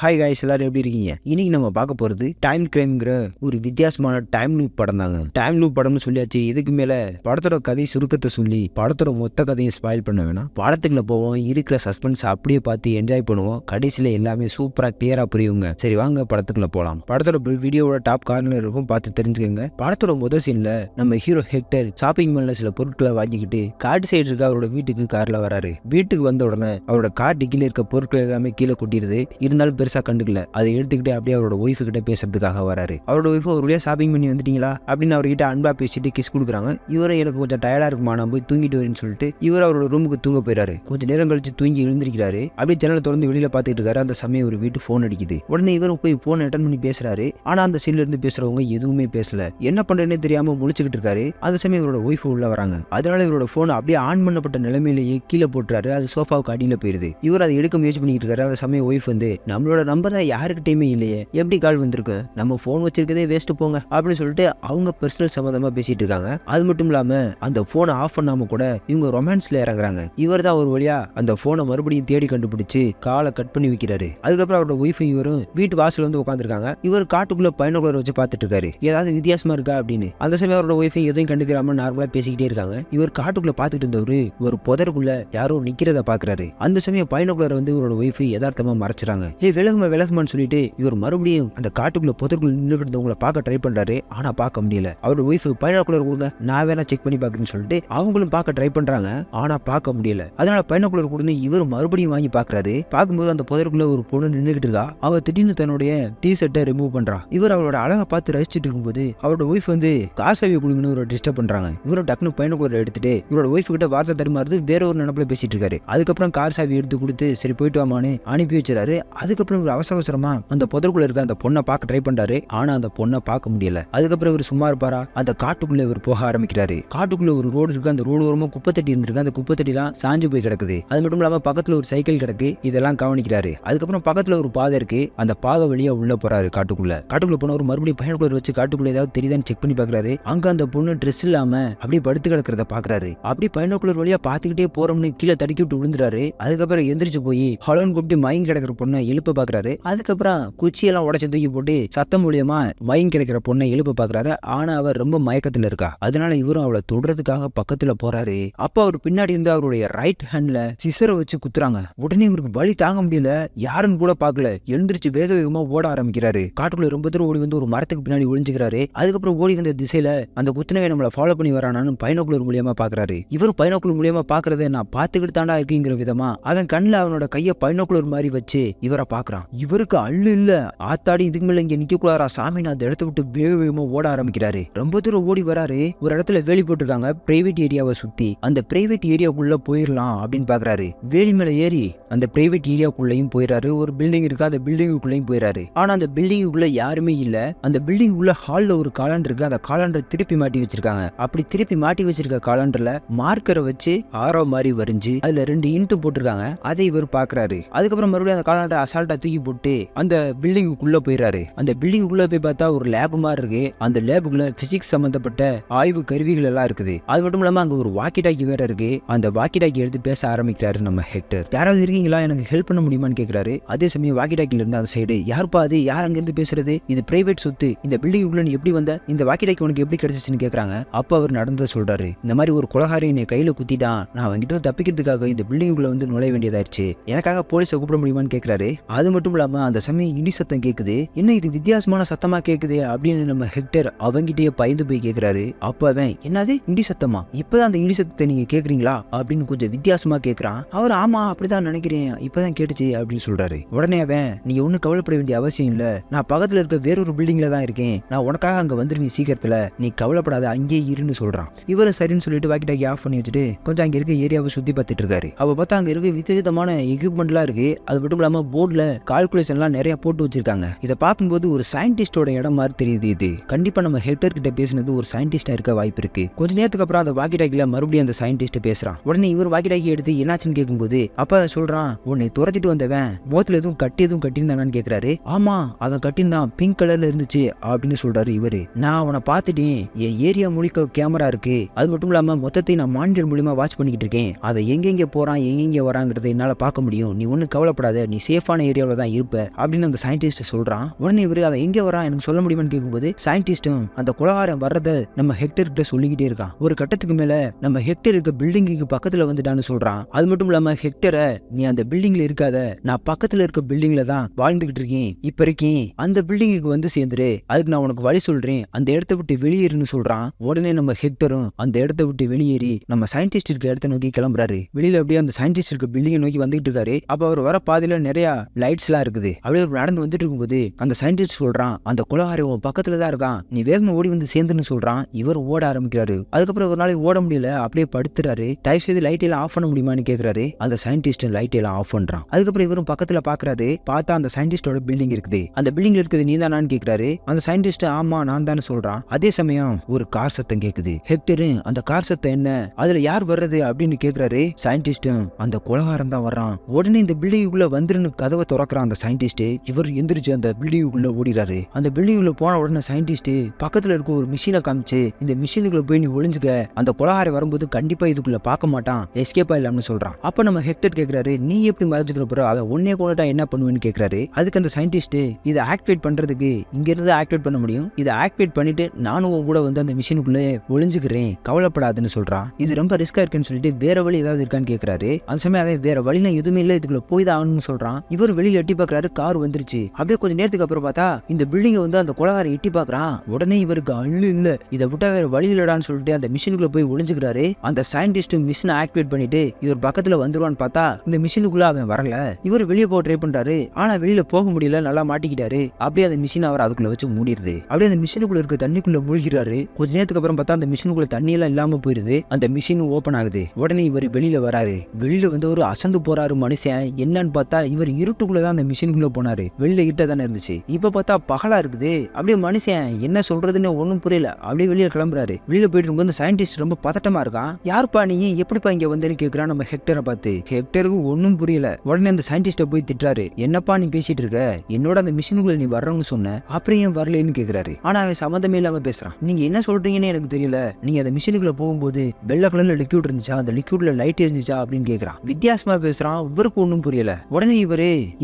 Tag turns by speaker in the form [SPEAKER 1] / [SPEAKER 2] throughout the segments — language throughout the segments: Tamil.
[SPEAKER 1] ஹாய் காய்ஸ், எல்லாரும் எப்படி இருக்கீங்க? இன்னைக்கு நம்ம பார்க்க போகிறது டைம் கிரைம்ங்கிற ஒரு வித்தியாசமான டைம் லூப் படம் தாங்க. டைம் லூப் படம்னு சொல்லியாச்சு. இதுக்கு மேலே படத்தோட கதை சுருக்கத்தை சொல்லி படத்தோட மொத்த கதையை ஸ்பாயில் பண்ண வேணாம். படத்துக்குள்ள போவோம், இருக்கிற சஸ்பென்ஸ் அப்படியே பார்த்து என்ஜாய் பண்ணுவோம். கடைசியில் எல்லாமே சூப்பராக கிளியராக புரியுங்க. சரி வாங்க படத்துக்குள்ள போகலாம். படத்தோட வீடியோவோட டாப் கார்னர் இருக்கும், பார்த்து தெரிஞ்சுக்கோங்க. படத்தோட முதல் சீனில் நம்ம ஹீரோ ஹெக்டர் ஷாப்பிங் மால்ல சில பொருட்களை வாங்கிக்கிட்டு கார்டு சைடு இருக்க அவரோட வீட்டுக்கு காரில் வராரு. வீட்டுக்கு வந்த உடனே அவரோட கார் டிக்கில இருக்க பொருட்கள் எல்லாமே கீழே கொட்டிடுது. இருந்தாலும் பெருசா கண்டுக்கல. அதை எடுத்துக்கிட்டு அப்படியே அவரோட ஒய்ஃபு கிட்ட பேசுறதுக்காக வராரு. அவரோட ஒய்ஃபு ஒரு வழியா ஷாப்பிங் பண்ணி வந்துட்டீங்களா அப்படின்னு அவர்கிட்ட அன்பா பேசிட்டு கிஸ் கொடுக்குறாங்க. இவரை எனக்கு கொஞ்சம் டயர்டா இருக்குமா, நான் போய் தூங்கிட்டு வரேன்னு சொல்லிட்டு இவர் அவரோட ரூமுக்கு தூங்க போயிறாரு. கொஞ்சம் நேரம் கழிச்சு தூங்கி எழுந்திருக்கிறாரு. அப்படியே ஜன்னலை திறந்து வெளியில பாத்துட்டு இருக்காரு. அந்த சமயம் ஒரு வீட்டு போன் அடிக்குது. உடனே இவரும் போய் போன் அட்டன் பண்ணி பேசுறாரு. ஆனா அந்த சீன்ல இருந்து பேசுறவங்க எதுவுமே பேசல. என்ன பண்றேன்னு தெரியாம முழிச்சுக்கிட்டு இருக்காரு. அந்த சமயம் இவரோட ஒய்ஃபு உள்ள வராங்க. அதனால இவரோட போன் அப்படியே ஆன் பண்ணப்பட்ட நிலைமையிலேயே கீழே போட்டுறாரு. அது சோஃபாவுக்கு அடியில போயிருது. இவர் அதை எடுக்க முயற்சி பண்ணிட்டு இருக்காரு. அந்த சமயம் ஒய்ஃப் வந்து, நம்மளோட நம்பர் தான் யாருக்கிட்டையுமே இல்லையே, எப்படி கால் வந்திருக்கு, நம்ம போன் வச்சிருக்கதே வேஸ்ட் போங்க அப்படின்னு சொல்லிட்டு அவங்க பர்சனல் சம்பந்தமா பேசிட்டு இருக்காங்க. அது மட்டும் இல்லாம அந்த போனை ஆஃப் பண்ணாம கூட இவங்க ரொமான்ஸ்ல இறங்குறாங்க. இவர் தான் ஒரு வழியா அந்த போனை மறுபடியும் தேடி கண்டுபிடிச்சு காலை கட் பண்ணி வைக்கிறாரு. அதுக்கப்புறம் அவரோட ஒய்ஃப் இவரும் வீட்டு வாசல் வந்து உட்காந்துருக்காங்க. இவர் காட்டுக்குள்ள பைனாகுலர் வச்சு பார்த்துட்டு இருக்காரு. ஏதாவது வித்தியாசமா இருக்கா அப்படின்னு. அந்த சமயம் அவரோட ஒய்ஃபை எதையும் கண்டுக்கிறாம நார்மலா பேசிக்கிட்டே இருக்காங்க. இவர் காட்டுக்குள்ள பார்த்துட்டு இருந்தவரு ஒரு புதருக்குள்ள யாரோ நிக்கிறத பாக்குறாரு. அந்த சமயம் பைனாகுலர் வந்து இவரோட ஒய்ஃப் யதார்த்தமா மறைச்சிறாங்க. விலகுமான்னு சொல்லிட்டு இவர் மறுபடியும் அந்த காட்டுக்குள்ள புதருக்குள்ள நின்றுட்டு இருந்தவங்களை பார்க்க ட்ரை பண்றாரு. ஆனா பார்க்க முடியல. அவரோட ஒய்ஃப் பைனாகுலர் கொடுங்க, நான் வேணா செக் பண்ணி பாக்குறேன்னு சொல்லிட்டு அவங்களும் பார்க்க ட்ரை பண்றாங்க. ஆனா பார்க்க முடியல. அதனால பைனாகுலர் கொடுன்னு இவர் மறுபடியும் வாங்கி பாக்குறாரு. பார்க்கும்போது அந்த புதருக்குள்ள ஒரு பொண்ணு நின்றுகிட்டு இருக்கா. அவ திடீர்னு தன்னுடைய டி ஷர்ட்டை ரிமூவ் பண்றா. இவர் அவரோட அழகை பார்த்து ரசிச்சுட்டு இருக்கும்போது அவரோட ஒய்ஃப் வந்து காசாவியை கொடுங்கன்னு ஒரு டிஸ்டர்ப் பண்றாங்க. இவரோட டக்குனு பைனாகுலர் எடுத்துட்டு இவரோட ஒய்ஃப் கிட்ட வார்த்தை தருமாறுது வேற ஒரு நினைப்புல பேசிட்டு இருக்காரு. அதுக்கப்புறம் கார் சாவி எடுத்து கொடுத்து சரி போயிட்டு வாமான்னு அனுப்பி வச்சிடாரு. அதுக்கப்புறம் ஒரு அவசரமா அந்த புதருக்குள்ள இருக்க அந்த பொண்ணை பார்க்க ட்ரை பண்றாரு. ஆனா அந்த பொண்ணை பார்க்க முடியல. அதுக்கப்புறம் இவர் சும்மா இருப்பாரா, அந்த காட்டுக்குள்ள இவர் போக ஆரம்பிக்கிறாரு. காட்டுக்குள்ள ஒரு ரோடு இருக்கு. அந்த ரோடு ஓரமா குப்பைத்தட்டி இருந்திருக்கு. அந்த குப்பைத்தட்டிலாம் சாஞ்சு போய் கிடக்குது. அது மட்டும் இல்லாம பக்கத்துல ஒரு சைக்கிள் கிடக்கு. இதெல்லாம் கவனிக்கிறாரு. அதுக்கப்புறம் பக்கத்துல ஒரு பாதை இருக்கு. அந்த பாதை வழியா உள்ள போறாரு. காட்டுக்குள்ள போனவர் மறுபடியும் பைனாகுலர் வச்சு காட்டுக்குள்ள ஏதாவது தெரியுதான்னு செக் பண்ணி பாக்குறாரு. அங்க அந்த பொண்ணு ட்ரெஸ் இல்லாம அப்படியே படுத்து கிடக்கிறத பாக்குறாரு. அப்படி பைனாகுலர் வழியா பாத்துக்கிட்டே போறோம்னு கீழே தடுக்கி விட்டு விழுந்துறாரு. அதுக்கப்புறம் எந்திரிச்சு போய் ஹலோன்னு கூப்பிட்டு மயங்கி கிடக்கிற பொண்ணை எழுப்ப பாக்குறாரு. அதுக்கப்புறம் குச்சியெல்லாம் உடச்சு தூக்கி போட்டு சத்தம் மூலியமா மயங்கி கிடைக்கிற பொண்ணை எழுப்ப பாக்குறாரு. ஆனா அவர் ரொம்ப மயக்கத்துல இருக்கா. அதனால இவரும் அவளை தொடுறதுக்காக பக்கத்துல போறாரு. அப்ப அவர் பின்னாடி இருந்து அவருடைய ரைட் ஹேண்ட்ல சிசரை வச்சு குத்துறாங்க. உடனே இவருக்கு வலி தாங்க முடியல. யாருன்னு கூட பாக்கல. எழுந்திருச்சு வேக வேகமா ஓட ஆரம்பிக்கிறாரு. காட்டுக்குள்ள ரொம்ப தூரம் ஓடி வந்து ஒரு மரத்துக்கு பின்னாடி ஒளிஞ்சுக்கிறாரு. அதுக்கப்புறம் ஓடி வந்த திசையில அந்த குத்துனவை நம்மளை ஃபாலோ பண்ணி வரானான்னு பைனாகுலர் மூலியமா பாக்குறாரு. இவரும் பைனாகுலர் மூலியமா பாக்குறத நான் பாத்துக்கிட்டு தாண்டா இருக்குங்கிற விதமா அவன் கண்ணுல அவனோட கைய பைனாகுலர் மாதிரி வச்சு இவரை பாக்குறான். இவருக்கு அள்ளு இல்ல, ஆத்தாடி இதுக்கு மேல இங்க நிக்க கூடாரா சாமி, நான் அந்த இடத்த விட்டு வேக வேகமா ஓட ஆரம்பிக்கிறாரு. ரொம்ப தூரம் ஓடி வராரு. ஒரு இடத்துல வேலி போட்டிருக்காங்க பிரைவேட் ஏரியாவை சுத்தி. அந்த பிரைவேட் ஏரியாவுக்குள்ள போயிடலாம் அப்படின்னு பாக்குறாரு. வேலி மேல ஏறி அந்த பிரைவேட் ஏரியாவுக்குள்ளயும் போயிறாரு. ஒரு பில்டிங் இருக்கு. அந்த பில்டிங்குள்ளயும் போயிறாரு. ஆனா அந்த பில்டிங்குள்ள யாருமே இல்ல. அந்த பில்டிங் உள்ள ஹால்ல ஒரு காலண்டர் இருக்கு. அந்த காலண்டரை திருப்பி மாட்டி வச்சிருக்காங்க. அப்படி திருப்பி மாட்டி வச்சிருக்க காலண்டர்ல மார்க்கரை வச்சு ஆரோ மாதிரி வரைஞ்சு அதுல 2 இன்ட்டு போட்டிருக்காங்க. அதை இவர் பாக்குறாரு. அதுக்கப்புறம் மறுபடியும் அந்த காலண்டரை அசால்ட்டா தூக்கி போட்டு அந்த பில்டிங்குக்குள்ள போயிறாரு. அந்த பில்டிங்குக்குள்ள போய் பார்த்தா ஒரு லேப் மாதிரி இருக்கு. அந்த லேபுக்குள்ள பிசிக்ஸ் சம்பந்தப்பட்ட ஆய்வு கருவிகள் எல்லாம் இருக்குது. அது மட்டும் இல்லாம அங்க ஒரு வாக்கி டாக்கி வேற இருக்கு. அந்த வாக்கி டாக்கி எடுத்து பேச ஆரம்பிக்கிறாரு நம்ம ஹெக்டர். யாராவது இருக்கீங்களா, எனக்கு ஹெல்ப் பண்ண முடியுமான்னு கேட்கிறாரு. அதே சமயம் வாக்கி டாக்கில இருந்து அந்த சைடு யாருப்பா அது, யார் அங்க இருந்து பேசுறது, இது பிரைவேட் சொத்து, இந்த பில்டிங்குக்குள்ள நீ எப்படி வந்த, இந்த வாக்கி டாக்கி உனக்கு எப்படி கிடைச்சிச்சுன்னு கேட்கறாங்க. அப்ப அவர் நடந்ததை சொல்றாரு. இந்த மாதிரி ஒரு கொலகாரி என்னை கையில குத்திட்டான், நான் அவங்கிட்ட தப்பிக்கிறதுக்காக இந்த பில்டிங்குக்குள்ள வந்து நுழைய வேண்டியதாயிருச்சு, எனக்காக போலீஸை கூப்பிட முடியுமான்னு கேட்கிறாரு. அது மட்டும் இல்லாம அந்த சமயம் இடி சத்தம் கேக்குது. என்ன இது வித்தியாசமான சத்தமா கேக்குது அப்படின்னு நம்ம ஹெக்டர் அவங்கிட்டயே பயந்து போய் கேக்குறாரு. அப்ப அவன், என்னது இடி சத்தமா, இப்பதான் அந்த இடி சத்தத்தை நீங்க கேக்குறீங்களா அப்படின்னு கொஞ்சம் வித்தியாசமா கேக்குறான். அவர் ஆமா அப்படிதான் நினைக்கிறேன், இப்பதான் கேட்டுச்சு அப்படின்னு சொல்றாரு. உடனே அவன், நீங்க ஒன்னும் கவலைப்பட வேண்டிய அவசியம் இல்ல, நான் பக்கத்துல இருக்க வேறொரு பில்டிங்ல தான் இருக்கேன், நான் உனக்காக அங்க வந்துருவேன் சீக்கிரத்துல, நீ கவலைப்படாத அங்கேயே இருன்னு சொல்றான். இவரும் சரின்னு சொல்லிட்டு வாக்கி டாக்கி ஆஃப் பண்ணி வச்சுட்டு கொஞ்சம் அங்க இருக்க ஏரியாவை சுத்தி பார்த்துட்டு இருக்காரு. அவ பார்த்தா அங்க இருக்க விதவிதமான எக்யூப்மெண்ட்லாம் இருக்கு. அது மட்டும் இல்லாம போர்ட்ல கால்குலேஷன்லாம் நிறைய போட்டு வச்சிருக்காங்க. இதை பார்க்கும்போது ஒரு சயின்டிஸ்டோட இடம் மாதிரி தெரியுது. இது கண்டிப்பா நம்ம ஹெக்டர் கிட்ட பேசினது ஒரு சயின்டிஸ்டா இருக்க வாய்ப்பு இருக்கு. கொஞ்ச நேரத்துக்கு அப்புறம் அந்த வாக்கி டாக்கில மறுபடியும் அந்த சயின்டிஸ்ட் பேசுறான். உடனே இவர் வாக்கி டாக்கி எடுத்து என்னாச்சுன்னு கேட்கும்போது அப்ப சொல்றான், உன்னை துரத்திட்டு வந்தவன் முகத்துல எதுவும் கட்டியிருந்தானு கேட்கிறாரு. ஆமா அவன் கட்டியிருந்தான், பிங்க் கலர்ல இருந்துச்சு அப்படின்னு சொல்றாரு இவரு. நான் அவனை பார்த்துட்டேன், என் ஏரியா முழுக்க கேமரா இருக்கு. அது மட்டும் இல்லாம மொத்தத்தை நான் மானிட்டர் மூலியமா வாட்ச் பண்ணிக்கிட்டு இருக்கேன். அவன் எங்கெங்க போறான் எங்கெங்க வராங்கிறத என்னால பார்க்க முடியும். நீ ஒன்னும் கவலைப்படாத, நீ சேஃபான ஏரியாவில் பக்கத்துல தான் இருப்ப அப்படின்னு அந்த சயின்டிஸ்ட் சொல்றான். உடனே இவரு அவன் எங்க வரான் எனக்கு சொல்ல முடியுமான்னு கேட்கும்போது சயின்டிஸ்டும் அந்த கொலகாரன் வர்றத நம்ம ஹெக்டர் கிட்ட சொல்லிக்கிட்டே இருக்கான். ஒரு கட்டத்துக்கு மேல நம்ம ஹெக்டர் இருக்க பில்டிங்க்கு பக்கத்துல வந்துட்டான்னு சொல்றான். அது மட்டும் இல்லாம ஹெக்டரை நீ அந்த பில்டிங்ல இருக்காத, நான் பக்கத்துல இருக்க பில்டிங்ல தான் வாழ்ந்துகிட்டு இருக்கேன், இப்ப இருக்கேன், அந்த பில்டிங்குக்கு வந்து சேர்ந்துரு, அதுக்கு நான் உனக்கு வழி சொல்றேன், அந்த இடத்த விட்டு வெளியேறுன்னு சொல்றான். உடனே நம்ம ஹெக்டரும் அந்த இடத்த விட்டு வெளியேறி நம்ம சயின்டிஸ்ட் இருக்க இடத்த நோக்கி கிளம்புறாரு. வெளியில அப்படியே அந்த சயின்டிஸ்ட் இருக்க பில்டிங்கை நோக்கி வந்துட்டு இருக்காரு. அப்ப அவர் வர பாதையில நிறைய லைட்ஸ் எல்லாம் இருக்குது. அப்படியே நடந்து வந்துட்டு இருக்கும்போது அந்த சயின்டிஸ்ட் சொல்றான், அந்த கொலகாரி உன் பக்கத்துல தான் இருக்கான், நீ வேகமா ஓடி வந்து சேர்ந்துன்னு சொல்றான். இவர் ஓட ஆரம்பிக்கிறாரு. அதுக்கப்புறம் ஒரு நாளைக்கு ஓட முடியல, அப்படியே படுத்துறாரு. தயவு செய்து லைட் எல்லாம் ஆஃப் பண்ண முடியுமான்னு கேட்கிறாரு. அந்த சயின்டிஸ்ட் லைட் எல்லாம் ஆஃப் பண்றான். அதுக்கப்புறம் இவரும் பக்கத்துல பாக்குறாரு. பார்த்தா அந்த சயின்டிஸ்டோட பில்டிங் இருக்குது. அந்த பில்டிங்ல இருக்குது நீ தானான்னு கேட்கிறாரு. அந்த சயின்டிஸ்ட் ஆமா நான் தான் சொல்றான். அதே சமயம் ஒரு கார் சத்தம் கேக்குது. ஹெக்டர் அந்த கார் சத்தம் என்ன, அதுல யார் வர்றது அப்படின்னு கேட்கிறாரு. சயின்டிஸ்டும் அந்த கொலகாரன் தான் வர்றான். உடனே இந்த பில்டிங்குள்ள வந்துருன்னு கதவை திறக்கிறான் அந்த சயின்டிஸ்ட். இவர் எந்திரிச்சு அந்த பில்டிங்குள்ள ஓடிறாரு. அந்த பில்டிங்குள்ள போன உடனே சயின்டிஸ்ட் பக்கத்துல இருக்க ஒரு மிஷினை காமிச்சு இந்த மிஷினுக்குள்ள போய் நீ ஒளிஞ்சுக்க, அந்த கொலகாரை வரும்போது கண்டிப்பா இதுக்குள்ள பார்க்க மாட்டான், எஸ்கேப் ஆயிடலாம்னு சொல்றான். அப்ப நம்ம ஹெக்டர் கேட்கிறாரு, நீ எப்படி மறைஞ்சுக்கிற போற, அதை ஒன்னே கொண்டுட்டா என்ன பண்ணுவேன்னு கேட்கிறாரு. அதுக்கு அந்த சயின்டிஸ்ட் இதை ஆக்டிவேட் பண்றதுக்கு இங்க இருந்து ஆக்டிவேட் பண்ண முடியும், இதை ஆக்டிவேட் பண்ணிட்டு நானும் கூட வந்து அந்த மிஷினுக்குள்ளே ஒளிஞ்சுக்கிறேன், கவலைப்படாதுன்னு சொல்றான். இது ரொம்ப ரிஸ்கா இருக்குன்னு சொல்லிட்டு வேற வழி ஏதாவது இருக்கான்னு கேட்கிறாரு. அந்த சமயம் அவன் வேற வழினா எதுவுமே இல்ல, இதுக்குள்ள போய் தான் ஆகணும்னு சொல்றான். இவர் வெளியில எட்டி பாக்குறாரு, கார் வந்துருச்சு. அப்படியே கொஞ்ச நேரத்துக்கு அப்புறம் பார்த்தா இந்த பில்டிங்கை வந்து அந்த கொலகாரை எட்டி பாக்குறான். உடனே இவருக்கு அள்ளு இல்ல, இதை விட்டா வேற வழி இல்லடான்னு சொல்லிட்டு அந்த மிஷினுக்குள்ள போய் ஒளிஞ்சுக்கிறாரு. அந்த சயின்டிஸ்ட் மிஷினை ஆக்டிவேட் பண்ணிட்டு இவர் பக்கத்துல வந்துருவான்னு பார்த்தா இந்த மிஷினுக்குள்ள அவன் வரல. இவர் வெளியே போக ட்ரை பண்றாரு, ஆனா வெளியில போக முடியல, நல்லா மாட்டிக்கிட்டாரு. அப்படியே அந்த மிஷின் அவர் அதுக்குள்ள வச்சு மூடிடுது. அப்படியே அந்த மிஷினுக்குள்ள இருக்க தண்ணிக்குள்ள மூழ்கிறாரு. கொஞ்ச நேரத்துக்கு அப்புறம் பார்த்தா அந்த மிஷினுக்குள்ள தண்ணி எல்லாம் இல்லாம போயிருது. அந்த மிஷின் ஓபன் ஆகுது. உடனே இவர் வெளியில வராரு. வெளியில வந்து ஒரு அசந்து போறாரு மனுஷன். என்னன்னு பார்த்தா இவர் இருட்டுக்குள்ளதான் அந்த மிஷினுக்குள்ள போனாரு. வெளியில இருட்ட தானே இருந்துச்சு. இப்ப பார்த்தா பகலா இருக்குது. அப்படியே மனுஷன் என்ன சொல்றதுன்னு ஒண்ணும் புரியல. அப்படியே வெளியில கிளம்புறாரு. வெளியில போயிட்டு இருக்கும்போது சயின்டிஸ்ட் ரொம்ப பதட்டமா இருக்கான். யாருப்பா நீ, எப்படிப்பா இங்க வந்தேன்னு கேக்குறான் நம்ம ஹெக்டரை பார்த்து. ஹெக்டருக்கு ஒன்னும் புரியல. உடனே அந்த சயின்டிஸ்ட போய் திட்டுறாரு, என்னப்பா நீ பேசிட்டு இருக்க, என்னோட அந்த மிஷினுக்குள்ள நீ வர்றவங்க சொன்ன, அப்புறம் ஏன் வரலன்னு கேக்குறாரு. ஆனா அவன் சம்மந்தமே இல்லாம பேசுறான். நீங்க என்ன சொல்றீங்கன்னு எனக்கு தெரியல, நீங்க அந்த மிஷினுக்குள்ள போகும்போது வெள்ளை கலர்ல லிக்யூட் இருந்துச்சா, அந்த லிக்யூட்ல லைட் இருந்துச்சா அப்படின்னு கேக்குறான். வித்தியாசமா பேசுறான். இவருக்கு ஒன்னும் புரியல. உடனே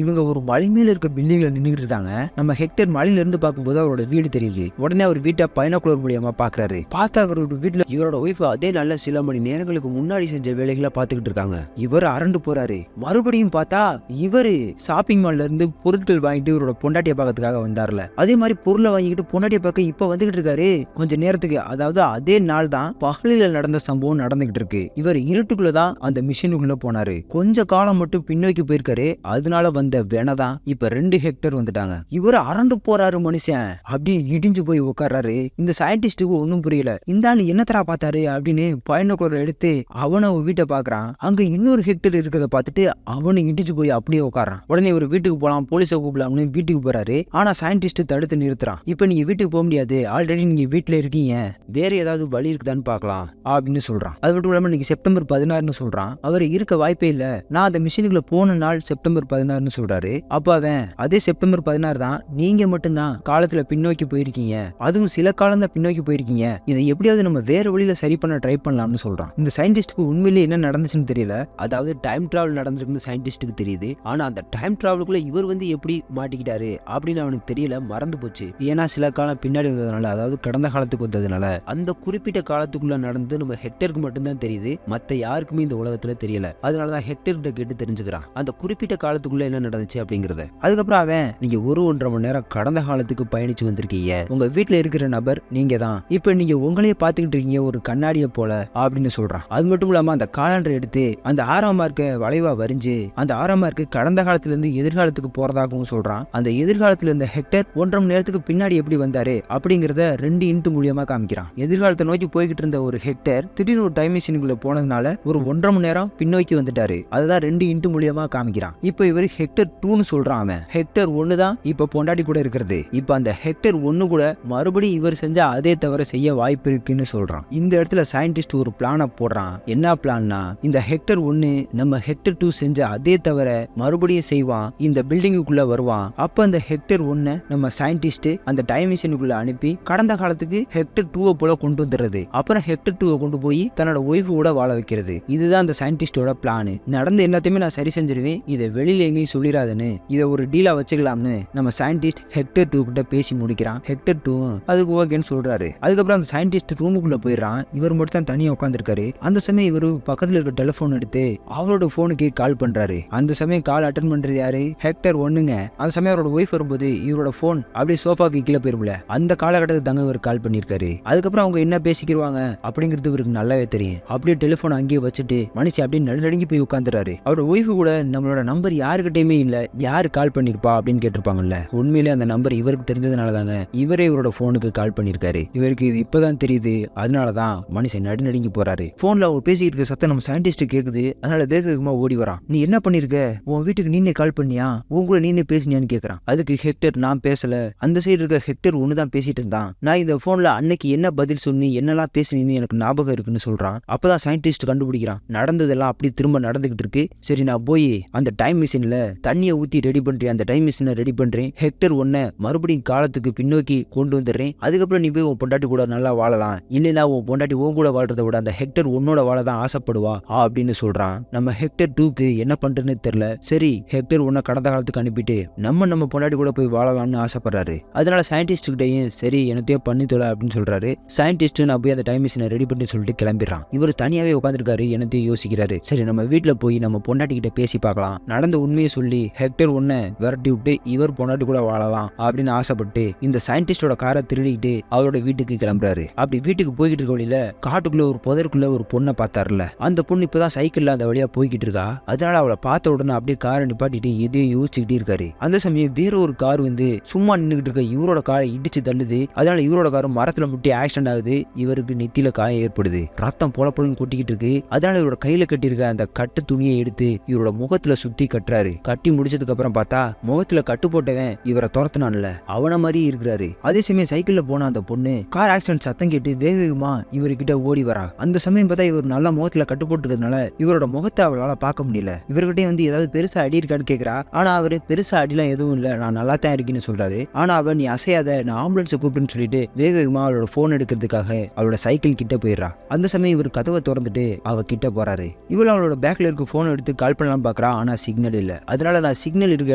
[SPEAKER 1] இவங்க ஒரு மலை மேல இருக்க பில்டிங்ல நின்னுட்டு இருக்காங்க. நம்ம ஹெக்டர் மலையில இருந்து பார்க்கும்போது அவரோட வீடு தெரியுது. உடனே அவர் வீட்டை பைனாகுலர் மூலியமா பாக்குறாரு. பார்த்தா அவரோட வீட்டுல இவரோட ஒய்ஃப் அதே நல்ல சில மணி நேரங்களுக்கு முன்னாடி செஞ்ச வேலைகளை பார்த்துக்கிட்டு இருக்காங்க. இவர் அரண்டு போறாரு. மறுபடியும் பார்த்தா இவரு ஷாப்பிங் மால்ல இருந்து பொருட்கள் வாங்கிட்டு இவரோட பொண்டாட்டியை பார்க்கறதுக்காக வந்தார்ல, அதே மாதிரி பொருளை வாங்கிட்டு பொண்டாட்டியை பார்க்க இப்ப வந்துகிட்டு இருக்காரு. கொஞ்ச நேரத்துக்கு, அதாவது அதே நாள் தான் பகலில நடந்த சம்பவம் நடந்துகிட்டு இருக்கு. இவர் இருட்டுக்குள்ளதான் அந்த மிஷினுக்குள்ள போனாரு. கொஞ்ச காலம் மட்டும் பின்னோக்கி போயிருக்காரு. அதனால வந்த வேணதான் இப்ப 2 ஹெக்டர் வந்துட்டாங்க. இவர் அரண்டு போறாரு மனுஷன். அப்படியே இடிஞ்சு போய் உட்கார்றாரு. இந்த சயின்டிஸ்டுக்கு ஒன்னும் புரியல. இந்த ஆளு என்னத்தரா பார்த்தாரு அப்படின்னு பைனாகுலர் எடுத்து அவனை வீட்டை பாக்குறான். அங்க இன்னொரு ஹெக்டர் இருக்கிறத பார்த்துட்டு அவனு இடிஞ்சு போய் அப்படியே உட்காரான். உடனே ஒரு வீட்டுக்கு போலாம், போலீஸை கூப்பிடலாம்னு வீட்டுக்கு போறாரு. ஆனா சயின்டிஸ்ட் தடுத்து நிறுத்துறான். இப்ப நீங்க வீட்டுக்கு போக முடியாது, ஆல்ரெடி நீங்க வீட்டுல இருக்கீங்க, வேற ஏதாவது வழி இருக்குதான்னு பாக்கலாம் அப்படின்னு சொல்றான். அது மட்டும் இல்லாம இன்னைக்கு செப்டம்பர் 16 சொல்றான். அவர் இருக்க வாய்ப்பே இல்ல, நான் அந்த மிஷினுக்குள்ள போன நாள் செப்டம்பர் 16 சொல்றாரு. அப்ப அவன் அதே செப்டம்பர் 16 தான், நீங்க மட்டும்தான் காலத்துல பின்னோக்கி போயிருக்கீங்க, அதுவும் சில காலம் தான் பின்னோக்கி போயிருக்கீங்க, இதை எப்படியாவது நம்ம வேற வழியில சரி பண்ண ட்ரை பண்ணலாம்னு சொல்றான். இந்த சயின்டிஸ்டுக்கு உண்மையிலேயே என்ன நடந்துச்சுன்னு தெரியல. அதாவது டைம் டிராவல் நடந்திருக்குன்னு சயின்டிஸ்டுக்கு தெரியுது. ஆனா அந்த டைம் டிராவலுக்குள்ள இவர் வந்து எப்படி மாட்டிக்கிட்டாரு அப்படின்னு அவனுக்கு தெரியல, மறந்து போச்சு. ஏன்னா சில காலம் பின்னாடி வந்ததுனால, அதாவது கடந்த காலத்துக்கு வந்ததுனால அந்த குறிப்பிட்ட காலத்துக்குள்ள நடந்து நம்ம ஹெக்டருக்கு மட்டும்தான் தெரியுது, மத்த யாருக்குமே இந்த உலகத்துல தெரியல. அதனாலதான் ஹெக்டர் கிட்ட கேட்டு தெரிஞ்சுக்கிறான் அந்த குறிப்பிட்ட காலத்துக்குள்ள என்ன நடந்துச்சு அப்படிங்கறத. அதுக்கப்புறம் அவன், நீங்க 1-1.5 மணி நேரம் கடந்த காலத்துக்கு பயணிச்சு வந்திருக்கீங்க, உங்க வீட்டுல இருக்கிற நபர் நீங்க தான், இப்ப நீங்க உங்களையே பாத்துக்கிட்டு இருக்கீங்க ஒரு கண்ணாடியை போல அப்படின்னு சொல்றான். அது மட்டும் இல்லாம அந்த காலண்டர் எடுத்து அந்த 6ஆம் மார்க்க வளைவா வரைஞ்சு அந்த 6ஆம் மார்க்கு கடந்த காலத்துல இருந்து எதிர்காலத்துக்கு போறதாகவும் சொல்றான். அந்த எதிர்காலத்துல இருந்த ஹெக்டர் 1.5 மணி நேரத்துக்கு பின்னாடி எப்படி வந்தாரு அப்படிங்கறத 2 இன்ட்டு மூலியமா காமிக்கிறான். எதிர்காலத்தை நோக்கி போய்கிட்டு இருந்த ஒரு ஹெக்டர் திடீர்னு ஒரு டைம் மிஷினுக்குள்ள போனதுனால ஒரு 1.5 மணி நேரம் பின்னோக்கி வந்துட்டாரு. அதுதான் 2 இன்ட்டு மூலியமா காமிக்கிறான். இப்ப இவர் ஹெக்டர் 2ன்னு சொல்றான். அவன் ஹெக்டர் 1 தான் இப்ப பொண்டாட்டி கூட இருக்கிறது. இப்ப அந்த ஹெக்டர் 1 கூட மறுபடியும் இவர் செஞ்ச அதே தவிர செய்ய வாய்ப்பு இருக்குன்னு சொல்றான். இந்த இடத்துல சயின்டிஸ்ட் ஒரு பிளான போடுறான். என்ன பிளான்னா, இந்த ஹெக்டர் 1 நம்ம ஹெக்டர் 2 செஞ்ச அதே தவிர மறுபடியும் செய்வான், இந்த பில்டிங்குக்குள்ள வருவான். அப்ப அந்த ஹெக்டர் 1 நம்ம சயின்டிஸ்ட் அந்த டைம் மிஷினுக்குள்ள அனுப்பி கடந்த காலத்துக்கு ஹெக்டர் 2 போல கொண்டு வந்துடுறது. அப்புறம் ஹெக்டர் 2 கொண்டு போய் தன்னோட ஒய்ஃப் கூட வாழ வைக்கிறது. இதுதான் அந்த சயின்டிஸ்டோட பிளான். நடந்த எல்லாத்தையுமே நான் சரி செஞ்சிருவேன், இதை வெளியில எங்கேயும் சொல்லிட தீராதுன்னு இதை ஒரு டீலா வச்சுக்கலாம்னு நம்ம சயின்டிஸ்ட் ஹெக்டர் 2 கிட்ட பேசி முடிக்கிறான். ஹெக்டர் 2 அதுக்கு ஓகேன்னு சொல்றாரு. அதுக்கப்புறம் அந்த சயின்டிஸ்ட் ரூமுக்குள்ள போயிடறான். இவர் மட்டும் தான் தனியா உட்காந்துருக்காரு. அந்த சமயம் இவரு பக்கத்துல இருக்க டெலிபோன் எடுத்து அவரோட போனுக்கு கால் பண்றாரு. அந்த சமயம் கால் அட்டன் பண்றது யாரு? ஹெக்டர் 1ங்க. அந்த சமயம் அவரோட ஒய்ஃப் வரும்போது இவரோட போன் அப்படியே சோஃபாக்கு கீழே போயிரும்ல, அந்த காலகட்டத்துக்கு தாங்க இவர் கால் பண்ணிருக்காரு. அதுக்கப்புறம் அவங்க என்ன பேசிக்கிடுவாங்க அப்படிங்கிறது இவருக்கு நல்லாவே தெரியும். அப்படியே டெலிபோன் அங்கேயே வச்சுட்டு மனுஷன் அப்படியே நடுநடுங்கி போய் உட்காந்துறாரு. அவரோட ஒய்ஃபு கூட நம்மளோட நம்பர் யாருக்கிட்டையுமே இல்ல, யாரு கால் பண்ணிருப்பா அப்படின்னு கேட்டிருப்பாங்கல்ல. உண்மையிலே அந்த நம்பர் இவருக்கு தெரிஞ்சதுனால தாங்க இவரே இவரோட போனுக்கு கால் பண்ணிருக்காரு. இவருக்கு இது இப்பதான் தெரியுது. அதனாலதான் மனுஷன் நடுநடுங்கி போறாரு. போன்ல அவர் பேசிட்டு இருக்க சத்தம் நம்ம சயின்டிஸ்ட் கேக்குது. அதனால வேகமா ஓடி வரான். நீ என்ன பண்ணிருக்க? உன் வீட்டுக்கு நீனே கால் பண்ணியா? உன் கூட நீனே பேசினியான்னு கேக்குறான். அதுக்கு ஹெக்டர் நான் பேசல, அந்த சைடு இருக்க ஹெக்டர் ஒண்ணுதான் பேசிட்டு இருந்தான். நான் இந்த போன்ல அன்னைக்கு என்ன பதில் சொன்னி என்னெல்லாம் பேசினீன்னு எனக்கு ஞாபகம் இருக்குன்னு சொல்றான். அப்பதான் சயின்டிஸ்ட் கண்டுபிடிக்கிறான் நடந்ததெல்லாம் அப்படி திரும்ப நடந்துகிட்டு இருக்கு. சரி நான் போய் அந்த டைம் மிஷின்ல தண்ணியை ஊத்தி ரெடி பண்றேன், அந்த டைம் மிஷினை ரெடி பண்றேன். ஹெக்டர் 1 மறுபடியும் காலத்துக்கு பின்னோக்கி கொண்டு வந்துடுறேன். அதுக்கப்புறம் நீ போய் உன் பொண்டாட்டி கூட நல்லா வாழலாம். இல்லைன்னா உன் பொண்டாட்டி உன் கூட வாழ்றதை விட அந்த ஹெக்டர் 1ஓட வாழதான் ஆசைப்படுவா அப்படின்னு சொல்றான். நம்ம ஹெக்டர் 2க்கு என்ன பண்றதுன்னு தெரியல. சரி ஹெக்டர் 1 கடந்த காலத்துக்கு அனுப்பிட்டு நம்ம பொண்டாட்டி கூட போய் வாழலாம்னு ஆசைப்படுறாரு. அதனால சயின்டிஸ்ட் கிட்டையும் சரி என்னத்தையோ பண்ணி தொலை அப்படின்னு சொல்றாரு. சயின்டிஸ்ட் நான் போய் அந்த டைம் மிஷினை ரெடி பண்ணி சொல்லிட்டு கிளம்பிடுறான். இவர் தனியாவே உட்காந்துருக்காரு, என்னத்தையும் யோசிக்கிறாரு. சரி நம்ம வீட்டுல போய் நம்ம பொண்டாட்டி கிட்ட பேசி பார்க்கலாம், நடந்த உண்மையை சொல்லி ஹெக்டர் 1 விரட்டி விட்டு இவர் பொண்டாட்டி கூட வாழலாம் அப்படின்னு ஆசைப்பட்டு இந்த சயின்டிஸ்டோட காரை திருடிக்கிட்டு அவரோட வீட்டுக்கு கிளம்புறாரு. அப்படி வீட்டுக்கு போய்கிட்டு இருக்க வழியில காட்டுக்குள்ள ஒரு புதருக்குள்ள ஒரு பொண்ணை பார்த்தாருல, அந்த பொண்ணு இப்பதான் சைக்கிள்ல அந்த வழியா போய்கிட்டு இருக்கா. அதனால அவளை பார்த்த உடனே அப்படியே காரை நிப்பாட்டிட்டு எதையும் யோசிச்சுக்கிட்டே இருக்காரு. அந்த சமயம் வேற ஒரு கார் வந்து சும்மா நின்றுகிட்டு இருக்க இவரோட காரை இடிச்சு தள்ளுது. அதனால இவரோட காரும் மரத்துல முட்டி ஆக்சிடென்ட் ஆகுது. இவருக்கு நெத்தியில காயம் ஏற்படுது. ரத்தம் பொல பொலன்னு கொட்டிக்கிட்டு இருக்கு. அதனால இவரோட கையில கட்டியிருக்க அந்த கட்டு துணியை எடுத்து இவரோட முகத்துல சுத்தி கட்டுறாரு. கட்டி முடிச்சதுக்கு அப்புறம் பார்த்தா முகத்துல கட்டு போட்டவன் இவரை துரத்துனான்ல அவன மாதிரி இருக்கிறாரு. அதே சமயம் சைக்கிள்ல போன அந்த பொண்ணு கார் ஆக்சிடென்ட் சத்தம் கேட்டு வேகமா இவர்கிட்ட ஓடி வரா. அந்த சமயம் பார்த்தா இவர் நல்லா முகத்துல கட்டு போட்டுக்கிறதுனால இவரோட முகத்தை அவளால பார்க்க முடியல. இவர்கிட்ட வந்து ஏதாவது பெருசா அடி இருக்கான்னு கேக்குறா. ஆனா அவரு பெருசா அடிலாம் எதுவும் இல்ல, நான் நல்லா தான் இருக்கேன்னு சொல்றாரு. ஆனா அவ நீ அசையாத, நான் ஆம்புலன்ஸை கூப்பிட்டுன்னு சொல்லிட்டு வேகமா அவளோட போன் எடுக்கிறதுக்காக அவளோட சைக்கிள் கிட்ட போயிடுறா. அந்த சமயம் இவர் கதவை திறந்துட்டு அவ கிட்ட போறாரு. இவள் அவளோட பேக்ல இருக்க போன் எடுத்து கால் பண்ணலாம் பாக்குறா. ஆனா சிக்னல் இல்ல. அதனால நான் சிக்னல் இருக்க